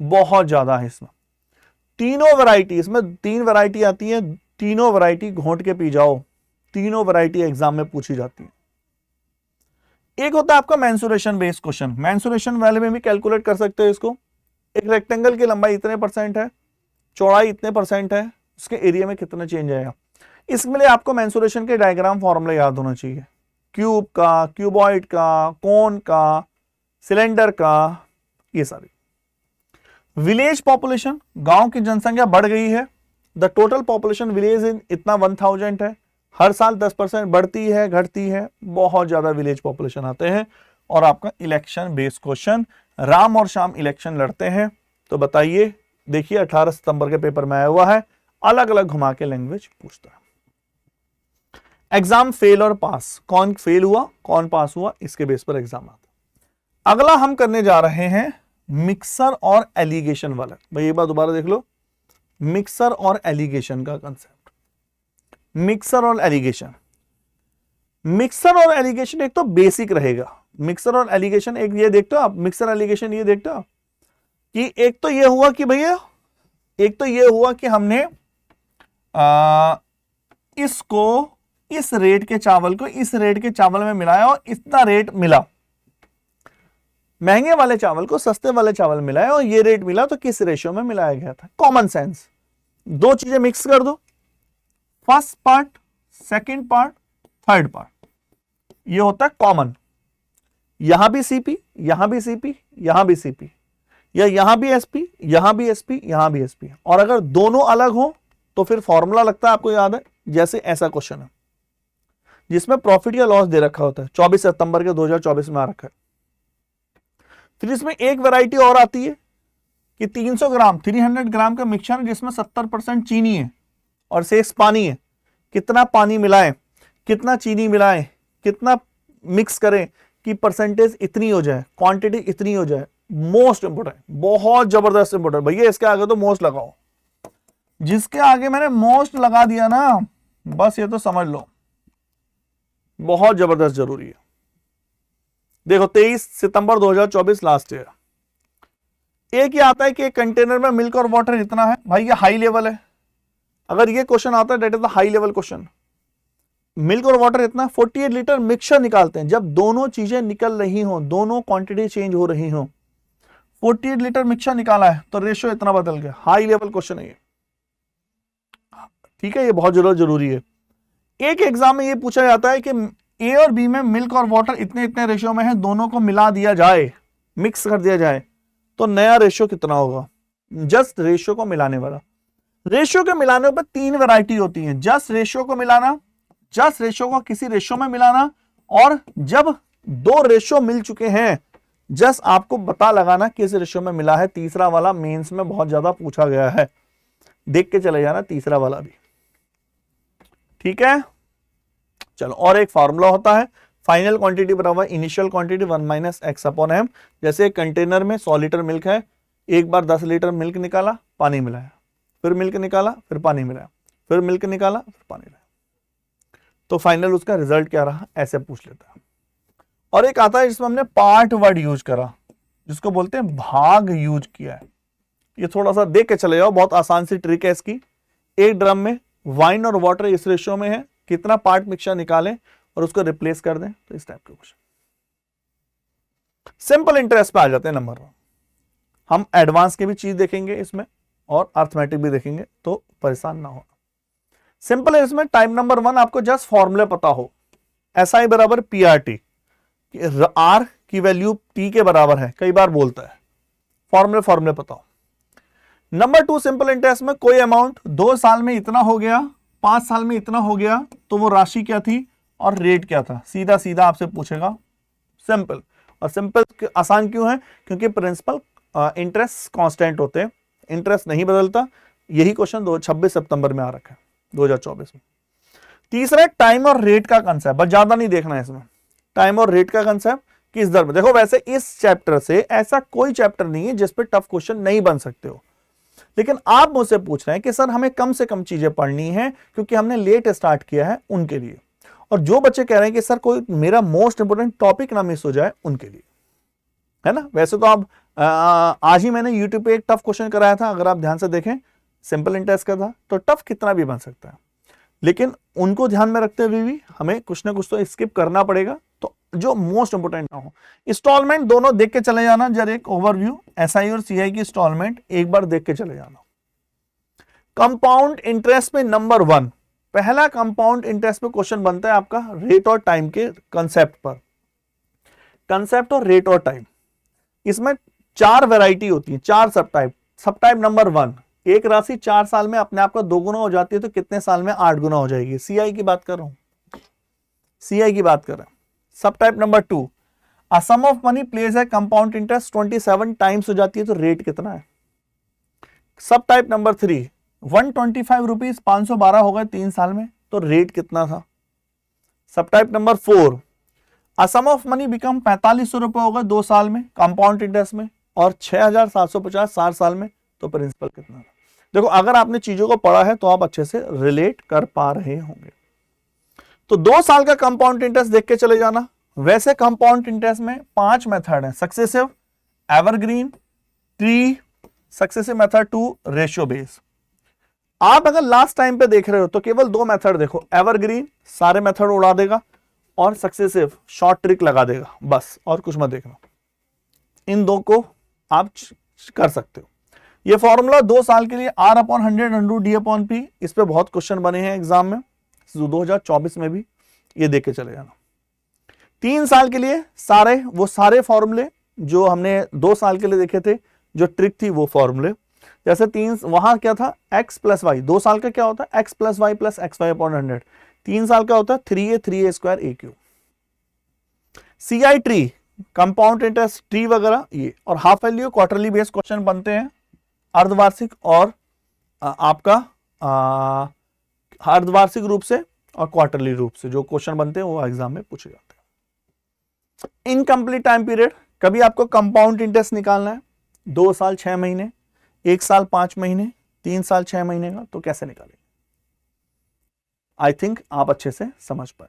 बहुत ज्यादा है इसमें। तीनों वैरायटी, इसमें 3 वैरायटी आती है, तीनों वैरायटी घोंट के पी जाओ, तीनों वैरायटी एग्जाम में पूछी जाती है। एक होता है आपका मेंसुरेशन बेस्ड क्वेश्चन, मेंसुरेशन वाले में भी कैलकुलेट कर सकते हो इसको। एक रेक्टेंगल की लंबाई इतने परसेंट है, चौड़ाई इतने परसेंट है, उसके एरिया में कितना चेंज आएगा। इसके लिए आपको मेंसुरेशन के डायग्राम फॉर्मूला याद होना चाहिए, क्यूब का, क्यूबॉइड का, कोन का, सिलेंडर का, ये सारी। विलेज पॉपुलेशन, गांव की जनसंख्या बढ़ गई है, the total population village in इतना 1000 है, हर साल 10% बढ़ती है घटती है, बहुत ज्यादा विलेज पॉपुलेशन आते हैं। और आपका इलेक्शन बेस्ड क्वेश्चन, राम और श्याम इलेक्शन लड़ते हैं, तो बताइए, देखिए 18 सितंबर के पेपर में आया हुआ है, अलग अलग घुमा के लैंग्वेज पूछता है। एग्जाम फेल और पास, कौन फेल हुआ कौन पास हुआ, इसके बेस पर एग्जाम आता है। अगला हम करने जा रहे हैं मिक्सर और एलिगेशन वाला। भाई एक बार दोबारा देख लो, मिक्सर और एलिगेशन का कंसेप्ट। मिक्सर और एलिगेशन, मिक्सर और एलिगेशन एक तो बेसिक रहेगा। मिक्सर और एलिगेशन एक ये देखते हो आप, मिक्सर एलिगेशन ये देखते हो कि एक तो ये हुआ कि भैया, एक तो ये हुआ कि हमने इसको इस रेट के चावल को इस रेट के चावल में मिलाया और इतना रेट मिला, महंगे वाले चावल को सस्ते वाले चावल मिलाया और ये रेट मिला, तो किस रेशियो में मिलाया गया था। कॉमन सेंस, दो चीजें मिक्स कर दो, first part, second part, third part, ये होता है कॉमन। यहां भी सीपी, यहां भी सीपी, यहां भी सीपी, या यहां भी एसपी, यहां भी एसपी, यहां भी एसपी। और अगर दोनों अलग हो तो फिर फॉर्मूला लगता है, आपको याद है, जैसे ऐसा क्वेश्चन है जिसमें प्रॉफिट या लॉस दे रखा होता है, 24 सितंबर के 2024 में आ रखा है। फिर इसमें एक वैरायटी और आती है कि 300 ग्राम 300 ग्राम का मिक्सचर है जिसमें 70% चीनी है और शेष पानी है, कितना पानी मिलाएं, कितना चीनी मिलाएं, कितना मिक्स करें कि परसेंटेज इतनी हो जाए, क्वांटिटी इतनी हो जाए। मोस्ट इंपोर्टेंट, बहुत जबरदस्त इंपोर्टेंट। भैया इसके आगे तो मोस्ट लगाओ, जिसके आगे मैंने मोस्ट लगा दिया ना, बस ये तो समझ लो बहुत जबरदस्त जरूरी है। देखो 23 सितंबर 2024 लास्ट ईयर, एक ही आता है कि एक कंटेनर में मिल्क और वाटर इतना है। भाई ये हाई लेवल है, अगर ये क्वेश्चन आता है that is the high level question. Milk और वाटर इतना, 48 लीटर मिक्सचर निकालते हैं। जब दोनों चीजें निकल रही हो, दोनों क्वांटिटी चेंज हो रही हो, 48 लीटर मिक्सचर निकाला है तो रेशियो इतना बदल गया। हाई लेवल क्वेश्चन है ये, ठीक है, ये बहुत जरूरी है। एक एग्जाम में ये पूछा जाता है कि ए और बी में मिल्क और वाटर इतने इतने रेशियो में है, दोनों को मिला दिया जाए, मिक्स कर दिया जाए, तो नया रेशियो कितना होगा। जस्ट रेशियो को मिलाने वाला, रेशियो के मिलाने पर 3 वैरायटी होती है। जस्ट रेशियो को मिलाना, जस्ट रेशियो को किसी रेशियो में मिलाना, और जब 2 रेशियो मिल चुके हैं जस्ट आपको पता लगाना किस रेशियो में मिला है। तीसरा वाला मेंस में बहुत ज्यादा पूछा गया है, देख के चले जाना तीसरा वाला भी, ठीक है। चलो, और एक फार्मूला होता है, फाइनल क्वांटिटी बराबर इनिशियल क्वांटिटी 1 - x/m। जैसे कंटेनर में 100 लीटर मिल्क है, एक बार 10 लीटर मिल्क निकाला, पानी मिलाया, फिर मिल्क निकाला, फिर पानी मिलाया, फिर मिल्क निकाला, फिर पानी मिलाया, तो फाइनल उसका रिजल्ट क्या रहा, ऐसे पूछ लेता है। और एक आता है जिसमें हमने पार्ट वर्ड यूज करा, जिसको बोलते हैं भाग यूज किया है। ये थोड़ा सा देख के चले जाओ, बहुत आसान सी ट्रिक है इसकी। एक ड्रम में वाइन और वाटर इस रेशियो में है, कितना पार्ट मिक्सचर निकालें और उसको रिप्लेस कर दें, तो इस टाइप के क्वेश्चन। सिंपल इंटरेस्ट पे आ जाते हैं नंबर 1। हम एडवांस की भी चीज देखेंगे इसमें और अर्थमेटिक भी देखेंगे, तो परेशान ना हो। सिंपल है इसमें, टाइप नंबर 1 आपको जस्ट फॉर्मूले पता हो, SI बराबर PRT, R की वैल्यू T के बराबर है, कई बार बोलता है, फॉर्मूले पता हो। नंबर 2 सिंपल इंटरेस्ट में कोई अमाउंट 2 साल में इतना हो गया, 5 साल में इतना हो गया, तो वो राशि क्या थी और रेट क्या था, सीधा सीधा आपसे पूछेगा। सिंपल, और सिंपल आसान क्यों है, क्योंकि प्रिंसिपल इंटरेस्ट कांस्टेंट होते हैं, इंटरेस्ट नहीं बदलता। यही क्वेश्चन 26 सितंबर में आ रखा है 2024 में। तीसरा टाइम और रेट का कंसेप्ट, बस ज्यादा नहीं देखना है इसमें, टाइम और रेट का कंसेप्ट किस दर में। देखो वैसे इस चैप्टर से ऐसा कोई चैप्टर नहीं है जिस पे टफ क्वेश्चन नहीं बन सकते हो, लेकिन आप मुझसे पूछ रहे हैं कि सर हमें कम से कम चीजें पढ़नी है क्योंकि हमने लेट स्टार्ट किया है, उनके लिए। और जो बच्चे कह रहे हैं कि सर कोई मेरा मोस्ट इंपोर्टेंट टॉपिक ना मिस हो जाए, उनके लिए, है ना। वैसे तो आप आज ही मैंने यूट्यूब पे एक टफ क्वेश्चन कराया था, अगर आप ध्यान से देखें, सिंपल इंटरेस्ट का था, तो टफ कितना भी बन सकता है, लेकिन उनको ध्यान में रखते हुए भी हमें कुछ ना कुछ तो स्किप करना पड़ेगा, तो जो मोस्ट इंपोर्टेंट ना हो। इंस्टॉलमेंट दोनों देख के चले जाना, जरा एक ओवरव्यू एसआई और सीआई की इंस्टॉलमेंट एक बार देख के चले जाना। कंपाउंड इंटरेस्ट में नंबर 1, पहला कंपाउंड इंटरेस्ट पे क्वेश्चन बनता है आपका रेट और टाइम के कंसेप्ट पर। कंसेप्ट और रेट और टाइम, इसमें 4 वैरायटी होती है, 4 सब टाइप। सब टाइप नंबर 1, एक राशि 4 साल में अपने आप का 2 गुना हो जाती है, तो कितने साल में 8 गुना हो जाएगी। सीआई की बात कर रहा हूं, सीआई की बात कर रहे हैं। सब type number 2, a sum of money placed है कंपाउंड इंटरेस्ट 27 टाइम्स हो जाती है, तो रेट कितना है। सब टाइप नंबर 3, 125 रुपीज 512 हो गए 3 साल में, तो रेट कितना था। सब type number 4, a sum of money become 4500 रुपए हो गए 2 साल में कंपाउंड इंटरेस्ट में, और 6750 4 साल में, तो प्रिंसिपल कितना था। देखो अगर आपने चीजों को पढ़ा है तो आप अच्छे से रिलेट कर पा रहे होंगे। तो 2 साल का कंपाउंड इंटरेस्ट देख के चले जाना। वैसे कंपाउंड इंटरेस्ट में 5 मेथड है, successive, evergreen, tree, successive method 2, ratio base. आप अगर लास्ट टाइम पे देख रहे हो तो केवल 2 मेथड देखो, एवरग्रीन सारे मेथड उड़ा देगा, और सक्सेसिव शॉर्ट ट्रिक लगा देगा, बस और कुछ मत देखना। इन 2 को आप कर सकते हो। ये फॉर्मूला 2 साल के लिए R/100 D/P, इस पे बहुत क्वेश्चन बने हैं एग्जाम में, 2024 में भी, ये देख के चले जाना। 3 साल के लिए सारे फॉर्मूले जो हमने 2 साल के लिए देखे थे, जो ट्रिक थी वो फॉर्मूले, जैसे 3 वहां क्या था, x + y, 2 साल का क्या होता है x + y + xy/100, 3 साल का होता है 3a 3a² AQ। CI tree, compound interest tree वगैरह ये, और half value quarterly based question बनते हैं, अर्धवार्षिक और आपका अर्धवार्षिक रूप से और क्वार्टरली रूप से जो क्वेश्चन बनते हैं वो एग्जाम में पूछे जाते हैं। इनकम्प्लीट टाइम पीरियड, कभी आपको कंपाउंड इंटरेस्ट निकालना है 2 साल 6 महीने, 1 साल 5 महीने, 3 साल 6 महीने का, तो कैसे निकालेंगे। आई थिंक आप अच्छे से समझ पाए।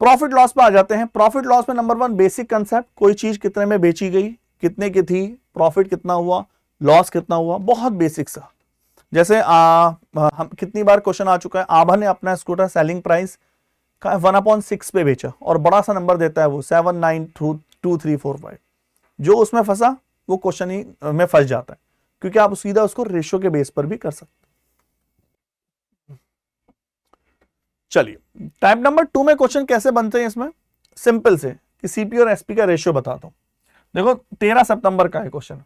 प्रॉफिट लॉस पे आ जाते हैं। प्रॉफिट लॉस में नंबर 1 बेसिक कंसेप्ट, कोई चीज कितने में बेची गई, कितने की थी, प्रॉफिट कितना हुआ, लॉस कितना हुआ, बहुत बेसिक सा। जैसे हम कितनी बार क्वेश्चन आ चुका है, आभा ने अपना स्कूटर सेलिंग प्राइस का 1/6 पे बेचा, और बड़ा सा नंबर देता है वो 7922345, जो उसमें फंसा वो क्वेश्चन ही में फंस जाता है, क्योंकि आप सीधा उसको रेशियो के बेस पर भी कर सकते हैं। चलिए टाइप नंबर 2 में क्वेश्चन कैसे बनते हैं, इसमें सिंपल से कि सीपी और एसपी का रेशियो बताता हूं। देखो 13 सितंबर का है क्वेश्चन,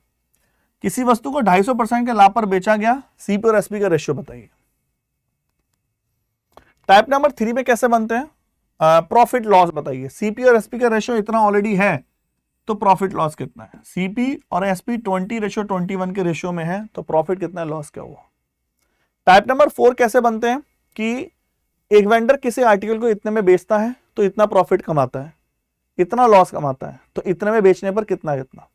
किसी वस्तु को 250% के लाभ पर बेचा गया, सीपी और एसपी का रेशियो बताइए। टाइप नंबर 3 में कैसे बनते हैं, प्रॉफिट लॉस बताइए। सीपी और एसपी का रेशियो इतना ऑलरेडी है, तो प्रॉफिट लॉस कितना है। सीपी और एसपी 20:21 के रेशियो में है, तो प्रॉफिट कितना है, लॉस क्या हुआ। टाइप नंबर 4 कैसे बनते हैं कि एक वेंडर किसी आर्टिकल को इतने में बेचता है तो इतना प्रॉफिट कमाता है, इतना लॉस कमाता है, तो इतने में बेचने पर कितना कितना।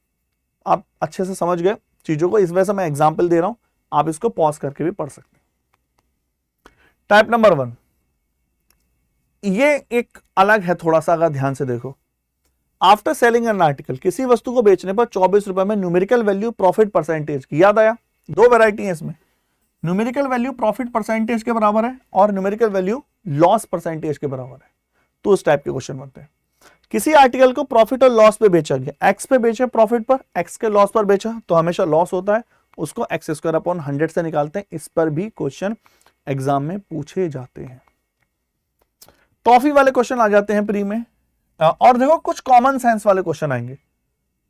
आप अच्छे से समझ गए चीजों को, इस वजह से मैं एग्जांपल दे रहा हूं, आप इसको पॉज करके भी पढ़ सकते हैं। टाइप नंबर 1, ये एक अलग है थोड़ा सा, अगर ध्यान से देखो। आफ्टर सेलिंग एन आर्टिकल, किसी वस्तु को बेचने पर 24 रुपए में न्यूमेरिकल वैल्यू प्रॉफिट परसेंटेज की, याद आया, 2 वैरायटी है इसमें, न्यूमेरिकल वैल्यू प्रॉफिट परसेंटेज के बराबर है और न्यूमेरिकल वैल्यू लॉस परसेंटेज के बराबर है, तो उस टाइप के क्वेश्चन बनते हैं। किसी आर्टिकल को प्रॉफिट और लॉस पे बेचा गया, एक्स पे बेचा प्रॉफिट पर, एक्स के लॉस पर बेचा तो हमेशा लॉस होता है, उसको x² से निकालते हैं। इस पर भी क्वेश्चन एग्जाम में पूछे जाते हैं। टॉफी वाले क्वेश्चन आ जाते हैं प्री में, और देखो कुछ कॉमन सेंस वाले क्वेश्चन आएंगे,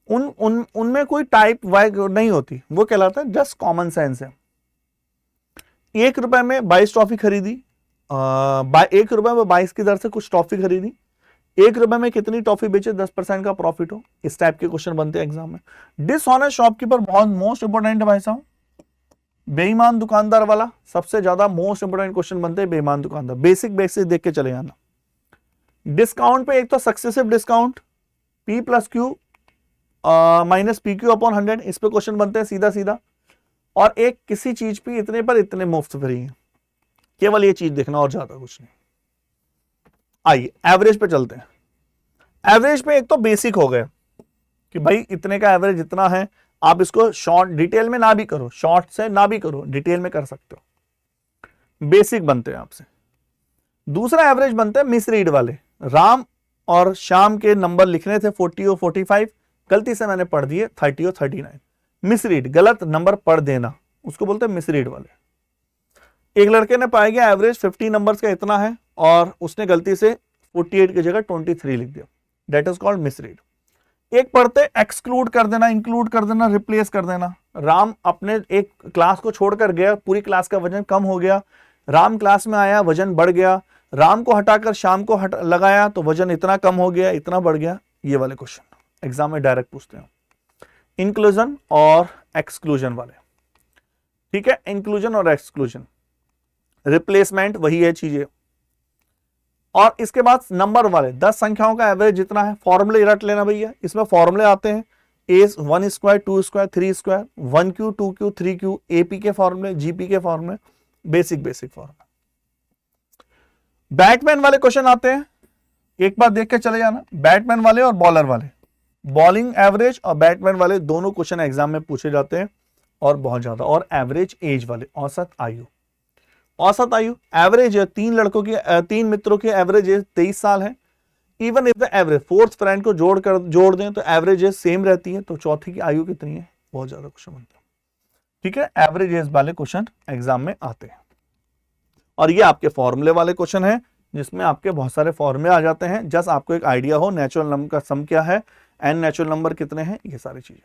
उनमें कोई टाइप वाई नहीं होती, वो कहलाता है जस्ट कॉमन सेंस है। 1 रुपए में 22 टॉफी खरीदी, 1 रुपए में 22 की दर से कुछ टॉफी खरीदी, 1 रुपए में कितनी टॉफी बेचे, 10% का प्रॉफिट हो, इस टाइप के क्वेश्चन बनते हैं एग्जाम में। डिसऑनेस्ट शॉपकीपर बहुत मोस्ट इंपोर्टेंट है भाई साहब। बेईमान दुकानदार वाला सबसे ज्यादा मोस्ट इंपोर्टेंट क्वेश्चन बनते हैं, बेईमान दुकानदार, बेसिक देख के चले जाना। डिस्काउंट पे एक तो successive discount, P + Q - PQ/100, इस पे क्वेश्चन बनते हैं सीधा सीधा। और एक किसी चीज पे इतने पर इतने मुफ्त फ्री है, केवल ये चीज देखना और ज्यादा कुछ नहीं। आइए एवरेज पे चलते हैं। एवरेज पे एक तो बेसिक हो गए कि भाई इतने का एवरेज इतना है, आप इसको शॉर्ट डिटेल में ना भी करो, शॉर्ट से ना भी करो, डिटेल में कर सकते हो, बेसिक बनते हैं आपसे। दूसरा एवरेज बनते हैं मिसरीड वाले। राम और श्याम के नंबर लिखने थे 40 और 45, गलती से मैंने पढ़ दिए 30 और 39। मिसरीड, गलत नंबर पढ़ देना, उसको बोलते हैं मिसरीड वाले। एक लड़के ने पाया गया एवरेज 50 नंबर्स का इतना है और उसने गलती से 48 की जगह 23 लिख दिया, दैट इज कॉल्ड मिसरीड। एक पढ़ते एक्सक्लूड कर देना, इंक्लूड कर देना, रिप्लेस कर देना। राम अपने एक क्लास को छोड़कर गया, पूरी क्लास का वजन कम हो गया, राम क्लास में आया, वजन बढ़ गया, राम को हटाकर शाम को लगाया तो वजन इतना कम हो गया, इतना बढ़ गया। ये वाले क्वेश्चन एग्जाम में डायरेक्ट पूछते हैं, इंक्लूजन और एक्सक्लूजन वाले। ठीक है, इंक्लूजन और एक्सक्लूजन, रिप्लेसमेंट वही है चीजें। और इसके बाद नंबर वाले 10 संख्याओं का एवरेज जितना है, फॉर्मूले रट लेना भैया। इसमें फॉर्मूले आते हैं ए 1 square 2 square 3 square 1Q 2Q 3Q, AP के फॉर्मूले, GP के फॉर्मूले, बेसिक फॉर्मूले। बैटमैन वाले क्वेश्चन आते हैं, एक बार देख के चले जाना। बैटमैन वाले और बॉलर वाले, बॉलिंग एवरेज और बैटमैन वाले दोनों क्वेश्चन एग्जाम में पूछे जाते हैं और बहुत ज्यादा। और एवरेज एज वाले, औसत आयु, औसत आयु एवरेज है, 3 लड़कों की 3 मित्रों की एवरेज एज 23 साल है। Even if the average fourth friend को जोड़ दें तो एवरेज एज सेम रहती है, तो चौथी की आयु कितनी है, बहुत ज्यादा क्वेश्चन बनते हैं। ठीक है, एवरेज एज वाले क्वेश्चन एग्जाम में आते हैं। और ये आपके फॉर्मूले वाले क्वेश्चन है जिसमें आपके बहुत सारे फॉर्मूले आ जाते हैं, जस्ट आपको एक आइडिया हो नेचुरल नंबर का सम क्या है, एन नेचुरल नंबर कितने हैं, ये सारी चीजें।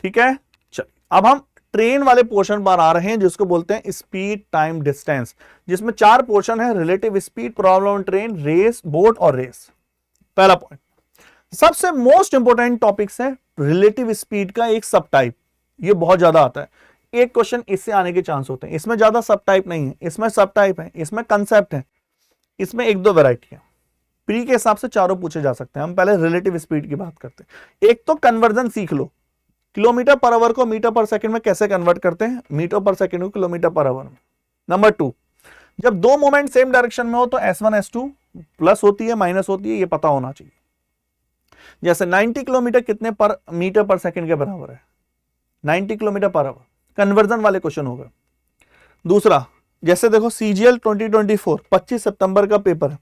ठीक है, चलिए अब हम ट्रेन वाले पोर्शन पर आ रहे हैं जिसको बोलते हैं स्पीड टाइम डिस्टेंस, जिसमें 4 पोर्शन है, relative speed, problem train, race, boat और रेस। पहला पॉइंट, सबसे मोस्ट इंपोर्टेंट टॉपिक्स है रिलेटिव स्पीड का एक सब टाइप, ये बहुत ज्यादा आता है, एक क्वेश्चन इससे आने के चांस होते हैं। इसमें ज्यादा सब टाइप नहीं है, इसमें सब टाइप है, इसमें कंसेप्ट है, इसमें 1-2 वैरायटी है। प्री के हिसाब से चारों पूछे जा सकते हैं। हम पहले रिलेटिव स्पीड की बात करते हैं। एक तो कन्वर्जन सीख लो, किलोमीटर पर आवर को मीटर पर सेकंड में कैसे कन्वर्ट करते हैं, मीटर पर सेकंड को किलोमीटर पर आवर में। नंबर 2, जब 2 मोमेंट सेम डायरेक्शन में हो तो S1 S2 प्लस होती है माइनस होती है, ये पता होना चाहिए। जैसे 90 किलोमीटर कितने पर मीटर पर सेकंड के बराबर है, 90 किलोमीटर पर आवर, कन्वर्जन वाले क्वेश्चन होगा। दूसरा, जैसे देखो CGL 2024 25 सितंबर का पेपर है,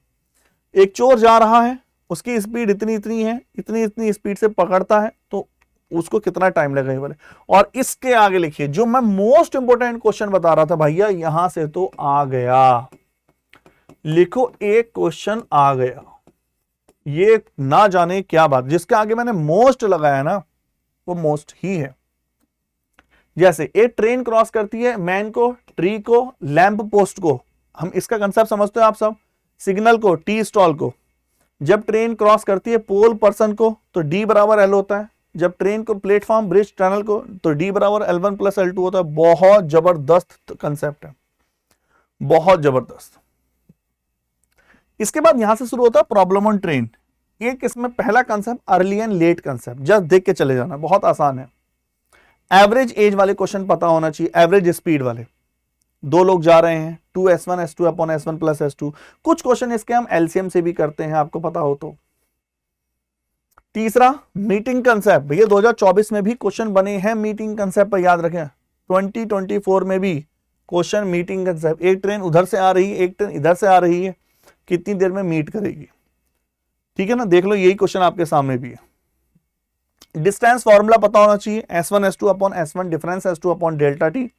एक चोर जा रहा है, उसकी स्पीड इतनी इतनी है, इतनी इतनी स्पीड से पकड़ता है, तो उसको कितना टाइम लगेगा ये वाले। और इसके आगे लिखिए, जो मैं मोस्ट इंपोर्टेंट क्वेश्चन बता रहा था भैया, यहां से तो आ गया, लिखो एक क्वेश्चन आ गया, ये ना जाने क्या बात, जिसके आगे मैंने मोस्ट लगाया ना वो मोस्ट ही है। जैसे एक ट्रेन क्रॉस करती है मैन को, ट्री को, लैंप पोस्ट को, हम इसका कंसेप्ट समझते हो आप सब, सिग्नल को, टी स्टॉल को। जब ट्रेन क्रॉस करती है पोल पर्सन को तो D बराबर L होता है, जब ट्रेन को प्लेटफॉर्म ब्रिज टनल को तो D बराबर L1 प्लस L2 होता है। बहुत जबरदस्त कंसेप्ट है, बहुत जबरदस्त। इसके बाद यहां से शुरू होता है प्रॉब्लम ऑन ट्रेन। एक इसमें पहला concept early and let concept, just देख के चले जाना, बहुत आसान है। एवरेज एज वाले क्वेश्चन पता होना चाहिए, एवरेज स्पीड वाले, 2 लोग जा रहे हैं, 2S1 S2 upon S1 plus S2। कुछ क्वेश्चन इसके हम LCM से भी करते हैं, आपको पता हो तो। तीसरा, मीटिंग कंसेप्ट, भैया 2024 में भी क्वेश्चन बने हैं मीटिंग कंसेप्ट पर, याद रखें। 2024 में भी क्वेश्चन मीटिंग कंसेप्ट, एक ट्रेन उधर से आ रही है, एक ट्रेन इधर से आ रही है, कितनी देर में मीट करेगी, ठीक है ना, देख लो, यही क्वेश्चन आपके सामने भी है। डिस्टेंस फॉर्मूला पता होना चाहिए, S1 S2 upon S1 difference S2 upon delta T.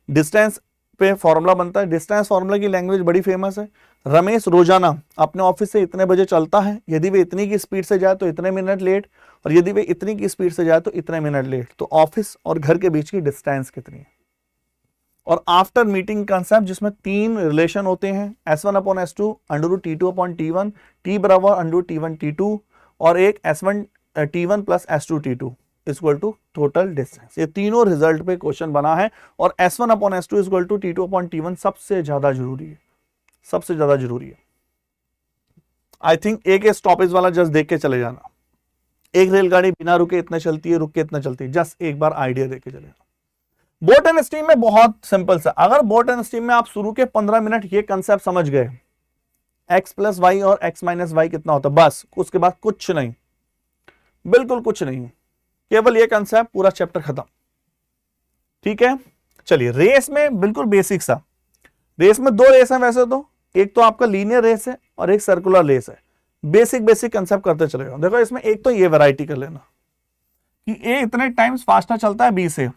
Distance पे फॉर्मूला बनता है, डिस्टेंस फॉर्मूला की लैंग्वेज बड़ी फेमस है। रमेश रोजाना अपने ऑफिस से इतने बजे चलता है, यदि वे इतनी की स्पीड से जाए तो इतने मिनट लेट, और यदि वे इतनी की स्पीड से जाए तो इतने मिनट लेट। तो ऑफिस और घर के बीच की डिस्टेंस कितनी है। और आफ्टर मीटिंग कंसेप्ट, जिसमें 3 रिलेशन होते हैं, S1 upon S2 √ T2 upon T1, T बराबर √ T1 T2, और एक S1 T1 plus S2 T2 equal to total distance. ये तीनों रिजल्ट पे क्वेश्चन बना है, और S1 upon S2 equal to T2 upon T1 सबसे ज्यादा जरूरी है, सबसे ज्यादा जरूरी है। आई थिंक एक स्टॉपेज वाला जस्ट देख के चले जाना, एक रेलगाड़ी बिना रुके इतना चलती है, रुक के इतना चलती है, जस्ट एक बार आइडिया देख के चले जाना। बोट एंड स्टीम में बहुत सिंपल सा, अगर बोट एंड स्टीम में आप शुरू के 15 मिनट ये कंसेप्ट समझ गए, x प्लस वाई और x माइनस वाई कितना होता है, बस उसके बाद कुछ नहीं। बिल्कुल कुछ नहीं है, केवल ये कंसेप्ट, पूरा चैप्टर खत्म। ठीक है, चलिए रेस में बिल्कुल बेसिक सा, रेस में 2 रेस है वैसे तो, एक तो आपका लीनियर रेस है और एक सर्कुलर रेस है। बेसिक बेसिक कंसेप्ट करते चले जाओ। देखो इसमें एक तो ये वैरायटी कर लेना कि ए इतने टाइम्स फास्टर चलता है बी से,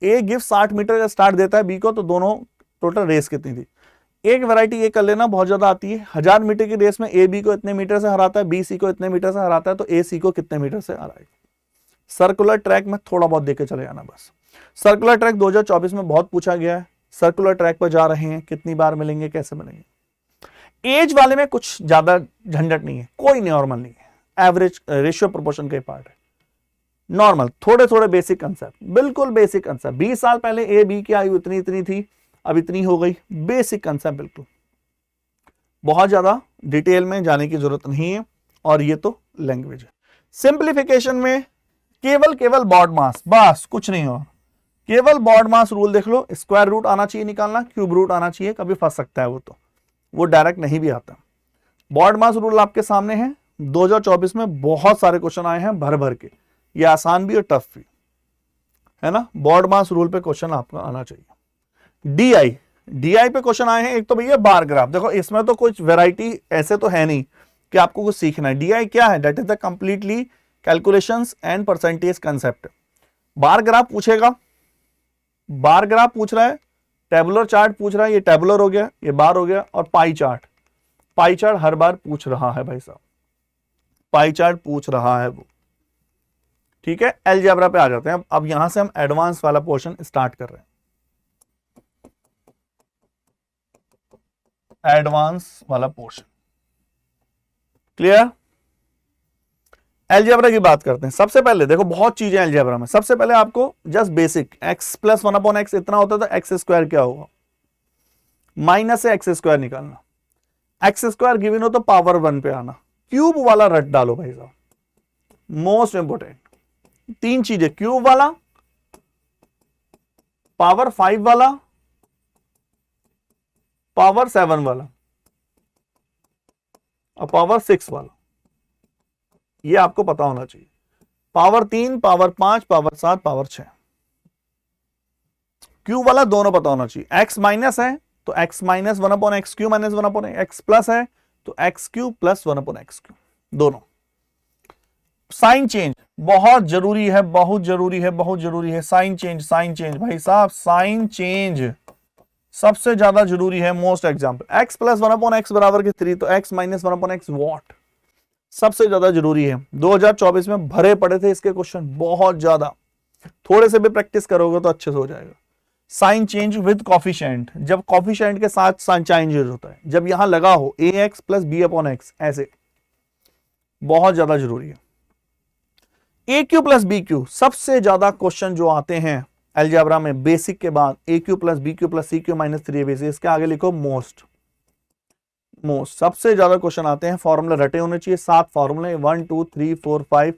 ए गिव 60 मीटर का स्टार्ट देता है बी को, तो दोनों टोटल रेस कितनी थी। एक वैरायटी ये कर लेना, बहुत ज्यादा आती है, 1000 मीटर की रेस में ए बी को इतने मीटर से हराता है, बी सी को इतने मीटर से हराता है, तो ए सी को कितने मीटर से हराएगा। सर्कुलर ट्रैक में थोड़ा बहुत देके चले जाना बस। सर्कुलर ट्रैक 2024 में बहुत पूछा गया है, सर्कुलर ट्रैक पर जा रहे हैं, कितनी बार मिलेंगे, कैसे मिलेंगे। एज वाले में कुछ ज्यादा झंझट नहीं है, कोई नॉर्मल नहीं है, एवरेज रेशियो प्रोपोर्शन का पार्ट है, नॉर्मल थोड़े थोड़े बेसिक कंसेप्ट, बिल्कुल बेसिक कंसेप्ट। 20 साल पहले ए बी की आयु इतनी इतनी थी, अब इतनी हो गई, बेसिक कंसेप्ट बिल्कुल, बहुत ज्यादा डिटेल में जाने की जरूरत नहीं है। और ये तो लैंग्वेज है। सिंप्लीफिकेशन में केवल बॉड मास, बस कुछ नहीं हो, केवल बॉड मास रूल देख लो, स्क्वायर रूट आना चाहिए निकालना, क्यूब रूट आना चाहिए, कभी फंस सकता है वो डायरेक्ट नहीं भी आता। बॉड मास रूल आपके सामने है, 2024 में बहुत सारे क्वेश्चन आए हैं भर भर के, ये आसान भी और टफ भी है ना। बॉड मास रूल पे क्वेश्चन आपका आना चाहिए। डीआई पे क्वेश्चन आए हैं, एक तो भैया बार ग्राफ, देखो इसमें तो कुछ वैरायटी ऐसे तो है नहीं कि आपको कुछ सीखना है। डीआई क्या है, that is the completely calculations and percentage concept. Bar graph पूछेगा, बार ग्राफ पूछ रहा है, टेबुलर चार्ट पूछ रहा है, ये टेबुलर हो गया, ये बार हो गया, और पाई चार्ट हर बार पूछ रहा है भाई साहब, पाई चार्ट पूछ रहा है वो। ठीक है, अलजेब्रा पे आ जाते हैं। अब यहां से हम एडवांस वाला पोर्शन स्टार्ट कर रहे हैं, एडवांस वाला पोर्शन। क्लियर, अलजेब्रा की बात करते हैं। सबसे पहले देखो बहुत चीजें अलजेब्रा में, सबसे पहले आपको just basic x plus 1/x इतना होता है तो एक्स स्क्वायर क्या होगा, माइनस से एक्स स्क्वायर निकालना, एक्स स्क्वायर गिवन हो तो पावर 1 पे आना, क्यूब वाला रट डालो भाई साहब, मोस्ट इंपोर्टेंट 3 चीजें, क्यूब वाला, पावर 5 वाला, पावर 7 वाला और पावर 6 वाला, ये आपको पता होना चाहिए। Power 3, power 5, power 7, power 6, cube वाला दोनों पता होना चाहिए। x माइनस है तो x minus 1/x Q minus 1/x plus है तो x Q plus 1/x Q, दोनों। साइन चेंज बहुत जरूरी है, बहुत जरूरी है, बहुत जरूरी है। साइन चेंज भाई साहब, साइन चेंज सबसे ज्यादा जरूरी है। Most example x plus 1/x बराबर के 3, तो x माइनस 1/x वॉट, सबसे ज्यादा जरूरी है। 2024 में भरे पड़े थे इसके क्वेश्चन बहुत ज्यादा, थोड़े से भी प्रैक्टिस करोगे तो अच्छे से हो जाएगा। साइन चेंज विद कॉफिशिएंट, जब कॉफिशिएंट के साथ साइन चेंज होता है, जब यहां लगा हो ax प्लस b/x, ऐसे बहुत ज्यादा जरूरी है। ए क्यू प्लस बी क्यू, सबसे ज्यादा क्वेश्चन जो आते हैं अलजेब्रा में बेसिक के बाद, a q plus b q plus c q minus 3ab, इसके आगे लिखो मोस्ट, सबसे ज्यादा क्वेश्चन आते हैं। फॉर्मूला रटे होने चाहिए, 7 फॉर्मूले, 1 2 3 4 5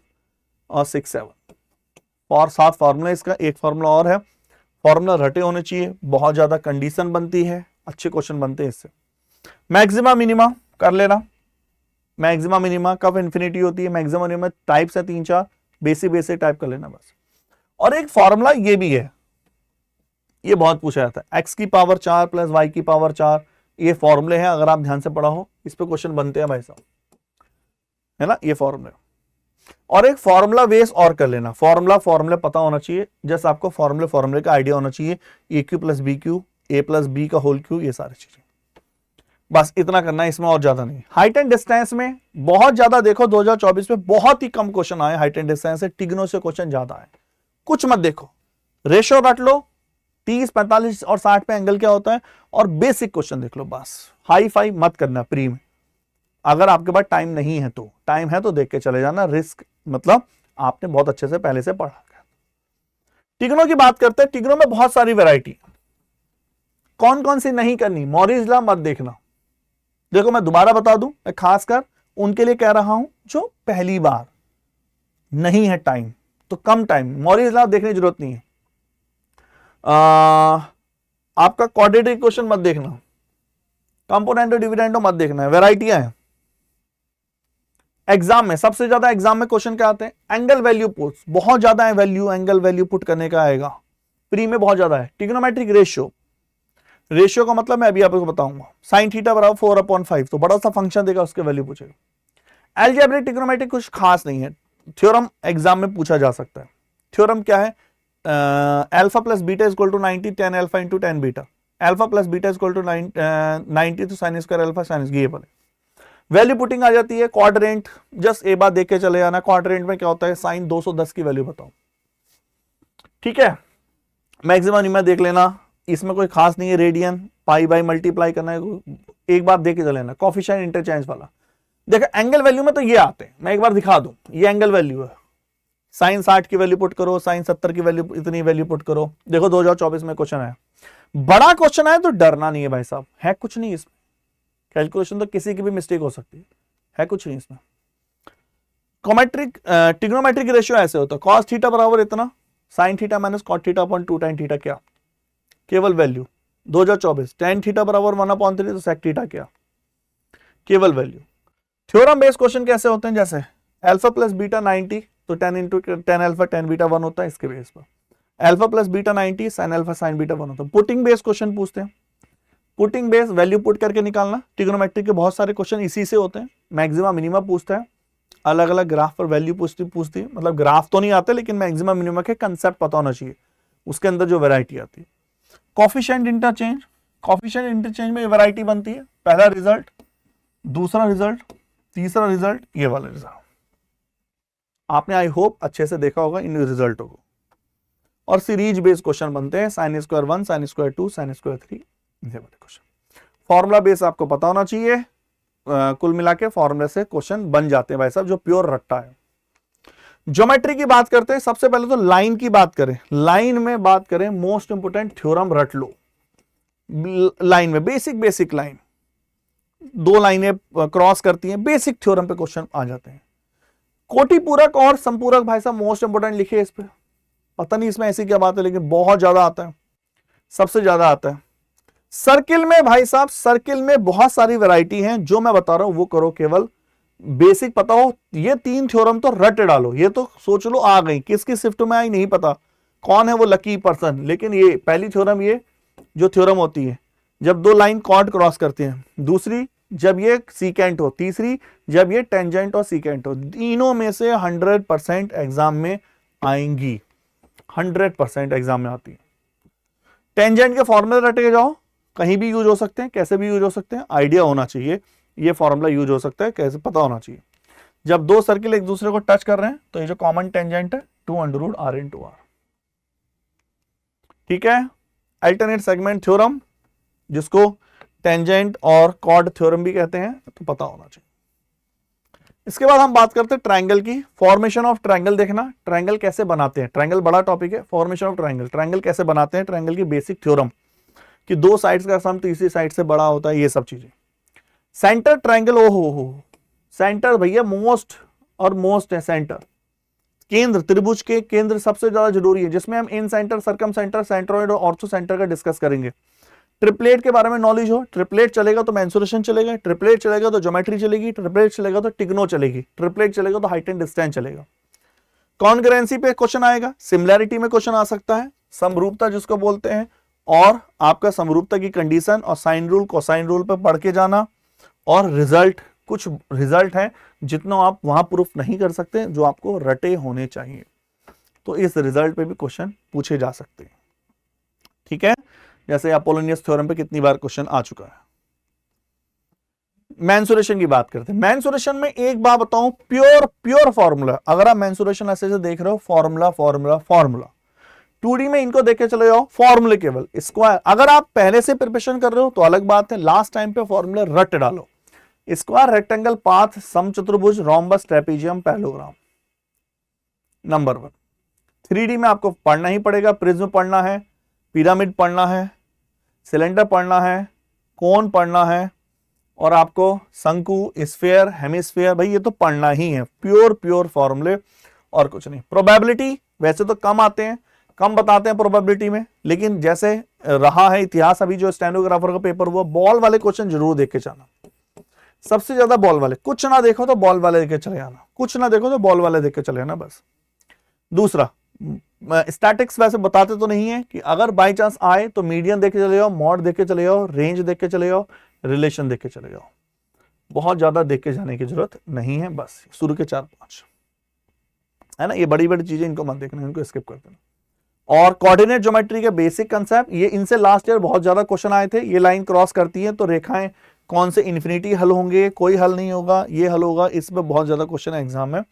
और 6 7 और 7 फॉर्मूला, इसका एक फॉर्मूला और है, फॉर्मूला रटे होने चाहिए। बहुत ज्यादा कंडीशन बनती है, अच्छे क्वेश्चन बनते हैं इससे। मैक्सिमा मिनिमा कर लेना, मैक्सिमा मिनिमा कब इंफिनिटी होती है, मैक्सिमा मिनिमा टाइप्स है 3-4, बेसिक टाइप कर लेना बस। और एक फॉर्मूला ये भी है, ये बहुत पूछा जाता है, x की पावर 4 प्लस y की पावर 4, ये फॉर्मूले हैं, अगर आप ध्यान से पढ़ा हो इस पे क्वेश्चन बनते हैं भाई साहब, है ना, ये फॉर्मूले। और एक फॉर्मूला बेस और कर लेना, फॉर्मूला पता होना चाहिए, जस्ट आपको फॉर्मूले का आइडिया होना चाहिए, ए क्यू प्लस बी क्यू, ए प्लस बी का होल क्यू, ये सारी चीजें, बस इतना करना है, इसमें और ज्यादा नहीं। हाइट एंड डिस्टेंस में बहुत ज्यादा देखो, 2024 में बहुत ही कम क्वेश्चन आए हाइट एंड डिस्टेंस से, टिग्नो से क्वेश्चन ज्यादा है, कुछ मत देखो, रेशियो रट लो, 30, 45 और 60 पे एंगल क्या होता है, और बेसिक क्वेश्चन देख लो बस, हाई फाई मत करना प्री में। अगर आपके पास टाइम नहीं है तो, टाइम है तो देख के चले जाना, रिस्क मतलब आपने बहुत अच्छे से पहले से पढ़ा। टिग्नो की बात करते हैं, टिग्नो में बहुत सारी वैरायटी, कौन कौन सी नहीं करनी, मॉरिस लॉ मत देखना। देखो मैं दोबारा बता दूं, मैं खासकर उनके लिए कह रहा हूं जो पहली बार नहीं है टाइम, तो कम टाइम, मॉरिस लॉ देखने की जरूरत नहीं है। आपका क्वाड्रेटिक क्वेश्चन मत देखना, कंपोनेंटो डिविडेंडो मत देखना है, वैरायटियां हैं। एग्जाम में सबसे ज्यादा एग्जाम में क्वेश्चन क्या आते हैं, एंगल वैल्यू पुट, बहुत ज्यादा है वैल्यू, एंगल वैल्यू पुट करने का आएगा, प्री में बहुत ज्यादा है। ट्रिग्नोमेट्रिक रेशियो, रेशियो का मतलब मैं अभी आपको बताऊंगा, साइन थीटा बराबर 4/5, तो बड़ा सा फंक्शन देगा उसके वैल्यू पूछेगा। अलजेब्रिक ट्रिग्नोमेट्रिक कुछ खास नहीं है, थ्योरम एग्जाम में पूछा जा सकता है। थ्योरम क्या है, alpha plus beta is equal to 90 tan alpha into tan beta, alpha plus beta is equal to 90 तो साइन स्क्वायर अल्फा साइन, ये बोले। वैल्यू पुटिंग आ जाती है, क्वाड्रेंट, जस्ट एक बात देख के चले जाना, क्वाड्रेंट में क्या होता है, साइन 210 की वैल्यू बताओ, ठीक है। मैक्सिमम मिनिमम देख लेना, इसमें कोई खास नहीं है, रेडियन पाई बाई मल्टीप्लाई करना है, एक बार देख के चले जाना। कोफिशिएंट इंटरचेंज वाला देखो, एंगल वैल्यू में तो ये आते हैं, मैं एक बार दिखा दूं, ये एंगल वैल्यू है, साइन 60 की वैल्यू पुट करो, साइन 70 की वैल्यू, इतनी वैल्यू पुट करो। देखो 2024 में क्वेश्चन आया, बड़ा क्वेश्चन आया तो डरना नहीं है भाई साहब, है कुछ नहीं इसमें, कैलकुलेशन तो किसी की भी मिस्टेक हो सकती है कुछ नहीं इसमें। कॉमेट्रिक ट्रिग्नोमेट्रिक रेशियो ऐसे होता है, कॉस थीटा बराबर इतना, sine theta minus cot theta upon 2 tan theta, क्या केवल वैल्यू। 2024 tan थीटा बराबर 1/3 तो सेक थीटा, क्या केवल वैल्यू। थ्योरम बेस्ड क्वेश्चन कैसे होते हैं, जैसे अल्फा प्लस बीटा 90 तो tan into tan alpha tan beta 1 होता है, इसके बेस पर alpha plus beta 90 sine alpha sign beta 1 होता है। पुटिंग बेस्ड क्वेश्चन पूछते हैं, पुटिंग बेस वैल्यू पुट करके निकालना, ट्रिग्नोमेट्रिक के बहुत सारे क्वेश्चन इसी से होते हैं। मैक्सिमम मिनिमम पूछता है, अलग अलग ग्राफ पर वैल्यू पूछती मतलब ग्राफ तो नहीं आते लेकिन मैक्सिमम मिनिमम के कंसेप्ट पता होना चाहिए, उसके अंदर जो वैरायटी आती है। कोफिशिएंट इंटरचेंज, कोफिशिएंट इंटरचेंज में वैरायटी बनती है, पहला रिजल्ट, दूसरा रिजल्ट, तीसरा रिजल्ट, ये वाला रिजल्ट। आपने आई होप अच्छे से देखा होगा इन रिजल्टों को। और सीरीज बेस्ड क्वेश्चन बनते हैं, sine square 1 sine square 2 sine square 3, ये वाले क्वेश्चन। फॉर्मूला बेस आपको पता होना चाहिए, कुल मिला के फॉर्मूले से क्वेश्चन बन जाते हैं भाई साहब, जो प्योर रट्टा है। ज्योमेट्री की बात करते हैं, सबसे पहले तो लाइन की बात करें, लाइन में बात करें, मोस्ट इंपोर्टेंट थ्योरम रट लो। लाइन में बेसिक लाइन, दो लाइनें क्रॉस करती हैं, बेसिक थ्योरम पे क्वेश्चन आ जाते हैं। कोटि पूरक और संपूरक भाई साहब मोस्ट इंपोर्टेंट लिखे इस पे, पता नहीं इसमें ऐसी क्या बात है लेकिन बहुत ज्यादा आता है, सबसे ज्यादा आता है। सर्किल में भाई साहब, सर्किल में बहुत सारी वैरायटी हैं, जो मैं बता रहा हूं वो करो, केवल बेसिक पता हो। ये 3 थ्योरम तो रट डालो, ये तो सोच लो आ गई, किसकी शिफ्ट में आई नहीं पता, कौन है वो लकी पर्सन, लेकिन ये पहली थ्योरम, ये जो थ्योरम होती है जब दो लाइन कॉर्ड क्रॉस करती हैं, दूसरी जब ये सीकेंट हो, तीसरी जब ये टेंजेंट और सीकेंट हो, तीनों में से 100% एग्जाम में आएंगी, 100% एग्जाम में आती है। टेंजेंट के फॉर्मूले रटे जाओ, कहीं भी यूज हो सकते हैं, कैसे भी यूज हो सकते हैं, आइडिया होना चाहिए ये फॉर्मूला यूज हो सकता है कैसे, पता होना चाहिए। जब दो सर्किल एक दूसरे को टच कर रहे हैं तो ये जो कॉमन टेंजेंट है 2√r × r, ठीक है। अल्टरनेट सेगमेंट थ्योरम, जिसको टेंजेंट और कॉर्ड थ्योरम भी कहते हैं, तो पता होना चाहिए। इसके बाद हम बात करते हैं ट्रायंगल की। फॉर्मेशन ऑफ ट्रायंगल देखना, ट्रायंगल कैसे बनाते हैं, ट्रायंगल बड़ा टॉपिक है। फॉर्मेशन ऑफ ट्रायंगल, ट्रायंगल कैसे बनाते हैं, ट्रायंगल की बेसिक थ्योरम कि दो साइड्स का सम तीसरी साइड से बड़ा होता है, ये सब चीजें। सेंटर ट्रायंगल, ओ हो सेंटर भैया मोस्ट और मोस्ट है सेंटर, केंद्र, त्रिभुज के केंद्र सबसे ज्यादा जरूरी है, जिसमें हम इन सेंटर, सर्कम सेंटर, सेंट्रोइड और ऑर्थो सेंटर का डिस्कस करेंगे। ट्रिपलेट के बारे में नॉलेज हो, ट्रिपलेट चलेगा तो मेंसुरेशन चलेगा, ट्रिपलेट चलेगा तो ज्योमेट्री चलेगी, ट्रिपलेट चलेगा तो टिग्नो चलेगी, ट्रिपलेट चलेगा तो हाइट एंड डिस्टेंस चलेगा। कॉन्ग्रुएंसी पे क्वेश्चन आएगा, सिमिलैरिटी में क्वेश्चन आ सकता है, समरूपता जिसको बोलते हैं, और आपका समरूपता की कंडीशन और साइन रूल कोसाइन रूल पे पढ़ के जाना। और रिजल्ट, कुछ रिजल्ट है जितना आप वहां प्रूफ नहीं कर सकते, जो आपको रटे होने चाहिए, तो इस रिजल्ट पे भी क्वेश्चन पूछे जा सकते हैं, ठीक है। जैसे अपोलोनियस थ्योरम पे कितनी बार क्वेश्चन आ चुका है। मेंसुरेशन की बात करते हैं। मेंसुरेशन में एक बात बताऊं, प्योर फॉर्मूला, अगर आप मेंसुरेशन ऐसे से देख रहे हो, फॉर्मूला फॉर्मूला फॉर्मूला, 2D में इनको देख के चले जाओ, फॉर्मूले केवल स्क्वायर। अगर आप पहले से प्रिपरेशन कर रहे हो तो अलग बात है, लास्ट टाइम पे फॉर्मूला रट डालो। स्क्वायर, रेक्टेंगल, पाथ, समचतुर्भुज, rhombus, trapezium, parallelogram, number 1। 3D में आपको पढ़ना ही पड़ेगा, प्रिज्म पढ़ना है, पिरामिड पढ़ना है, सिलेंडर पढ़ना है, कोन पढ़ना है, और आपको शंकु, स्फीयर, हेमिस्फीयर, भाई ये तो पढ़ना ही है। प्योर फॉर्मूले और कुछ नहीं। प्रोबेबिलिटी वैसे तो कम आते हैं, कम बताते हैं प्रोबेबिलिटी में, लेकिन जैसे रहा है इतिहास, अभी जो स्टेनोग्राफर का पेपर हुआ, बॉल वाले क्वेश्चन जरूर देख के जाना। सबसे ज्यादा बॉल वाले, कुछ ना देखो तो बॉल वाले देख के चले आना, कुछ ना देखो तो बॉल वाले देख के चले आना बस। दूसरा, स्टैटिक्स वैसे बताते तो नहीं है कि अगर बाई चांस आए तो मीडियन देख के चले जाओ, मॉड देख के चले जाओ, रेंज देख के चले जाओ, रिलेशन देख के चले जाओ, बहुत ज्यादा देख के जाने की जरूरत नहीं है, बस शुरू के 4-5 है ना। ये बड़ी बड़ी चीजें इनको मत देखना, इनको स्किप कर देना। और कोऑर्डिनेट ज्योमेट्री के बेसिक कंसेप्ट, ये इनसे लास्ट ईयर बहुत ज्यादा क्वेश्चन आए थे। ये लाइन क्रॉस करती है तो रेखाएं कौन से इन्फिनिटी हल होंगे, कोई हल नहीं होगा, ये हल होगा, इसमें बहुत ज्यादा क्वेश्चन एग्जाम में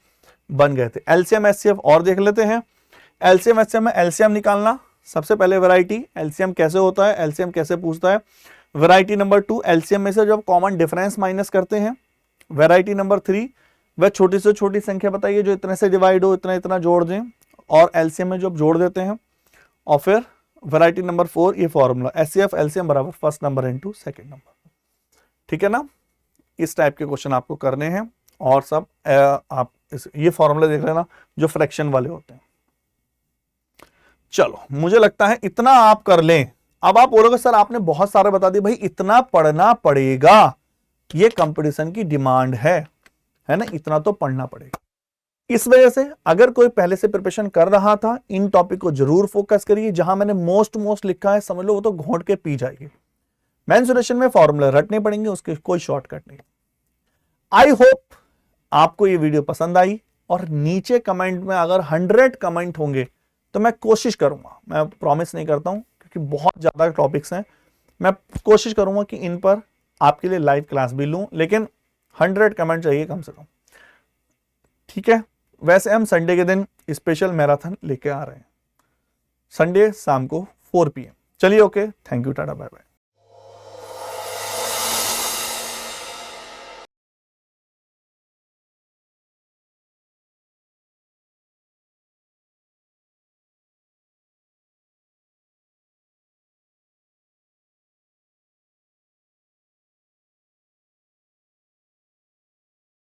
बन गए थे। एलसीएम एचसीएफ और देख लेते हैं। एलसीएम एचसीएफ में एलसीएम निकालना, सबसे पहले वैरायटी, एलसीएम कैसे होता है, एलसीएम कैसे पूछता है। वैरायटी नंबर 2, एलसीएम में से जब कॉमन डिफरेंस माइनस करते हैं। वैरायटी नंबर 3, वह छोटी से छोटी संख्या बताइए जो इतने से डिवाइड हो, इतना इतना जोड़ दें, और एलसीएम में जब जोड़ देते हैं। और फिर वैरायटी नंबर 4, ये फॉर्मूला एचसीएफ एलसीएम बराबर first number into second number, ठीक है ना। इस टाइप के क्वेश्चन आपको करने हैं, और सब आप ये फॉर्मूला देख लेना जो फ्रैक्शन वाले होते हैं। चलो, मुझे लगता है इतना आप कर लें। अब आप बोलोगे सर आपने बहुत सारे बता दिए, भाई इतना पढ़ना पड़ेगा, ये कंपटीशन की डिमांड है ना, इतना तो पढ़ना पड़ेगा। इस वजह से अगर कोई पहले से प्रिपरेशन कर रहा था, इन टॉपिक को जरूर फोकस करिए। जहां मैंने मोस्ट लिखा है समझ लो वो तो घोंट के पी जाएगी। मेंसुरेशन में फॉर्मूला रटने पड़ेंगे, उसके कोई शॉर्टकट नहीं। आई होप आपको ये वीडियो पसंद आई, और नीचे कमेंट में अगर 100 कमेंट होंगे तो मैं कोशिश करूंगा, मैं प्रॉमिस नहीं करता हूं क्योंकि बहुत ज्यादा टॉपिक्स हैं, मैं कोशिश करूंगा कि इन पर आपके लिए लाइव क्लास भी लूं, लेकिन 100 कमेंट चाहिए कम से कम, ठीक है। वैसे हम संडे के दिन स्पेशल मैराथन लेके आ रहे हैं, संडे शाम को 4 PM। चलिए, okay, thank you, tata, bye bye.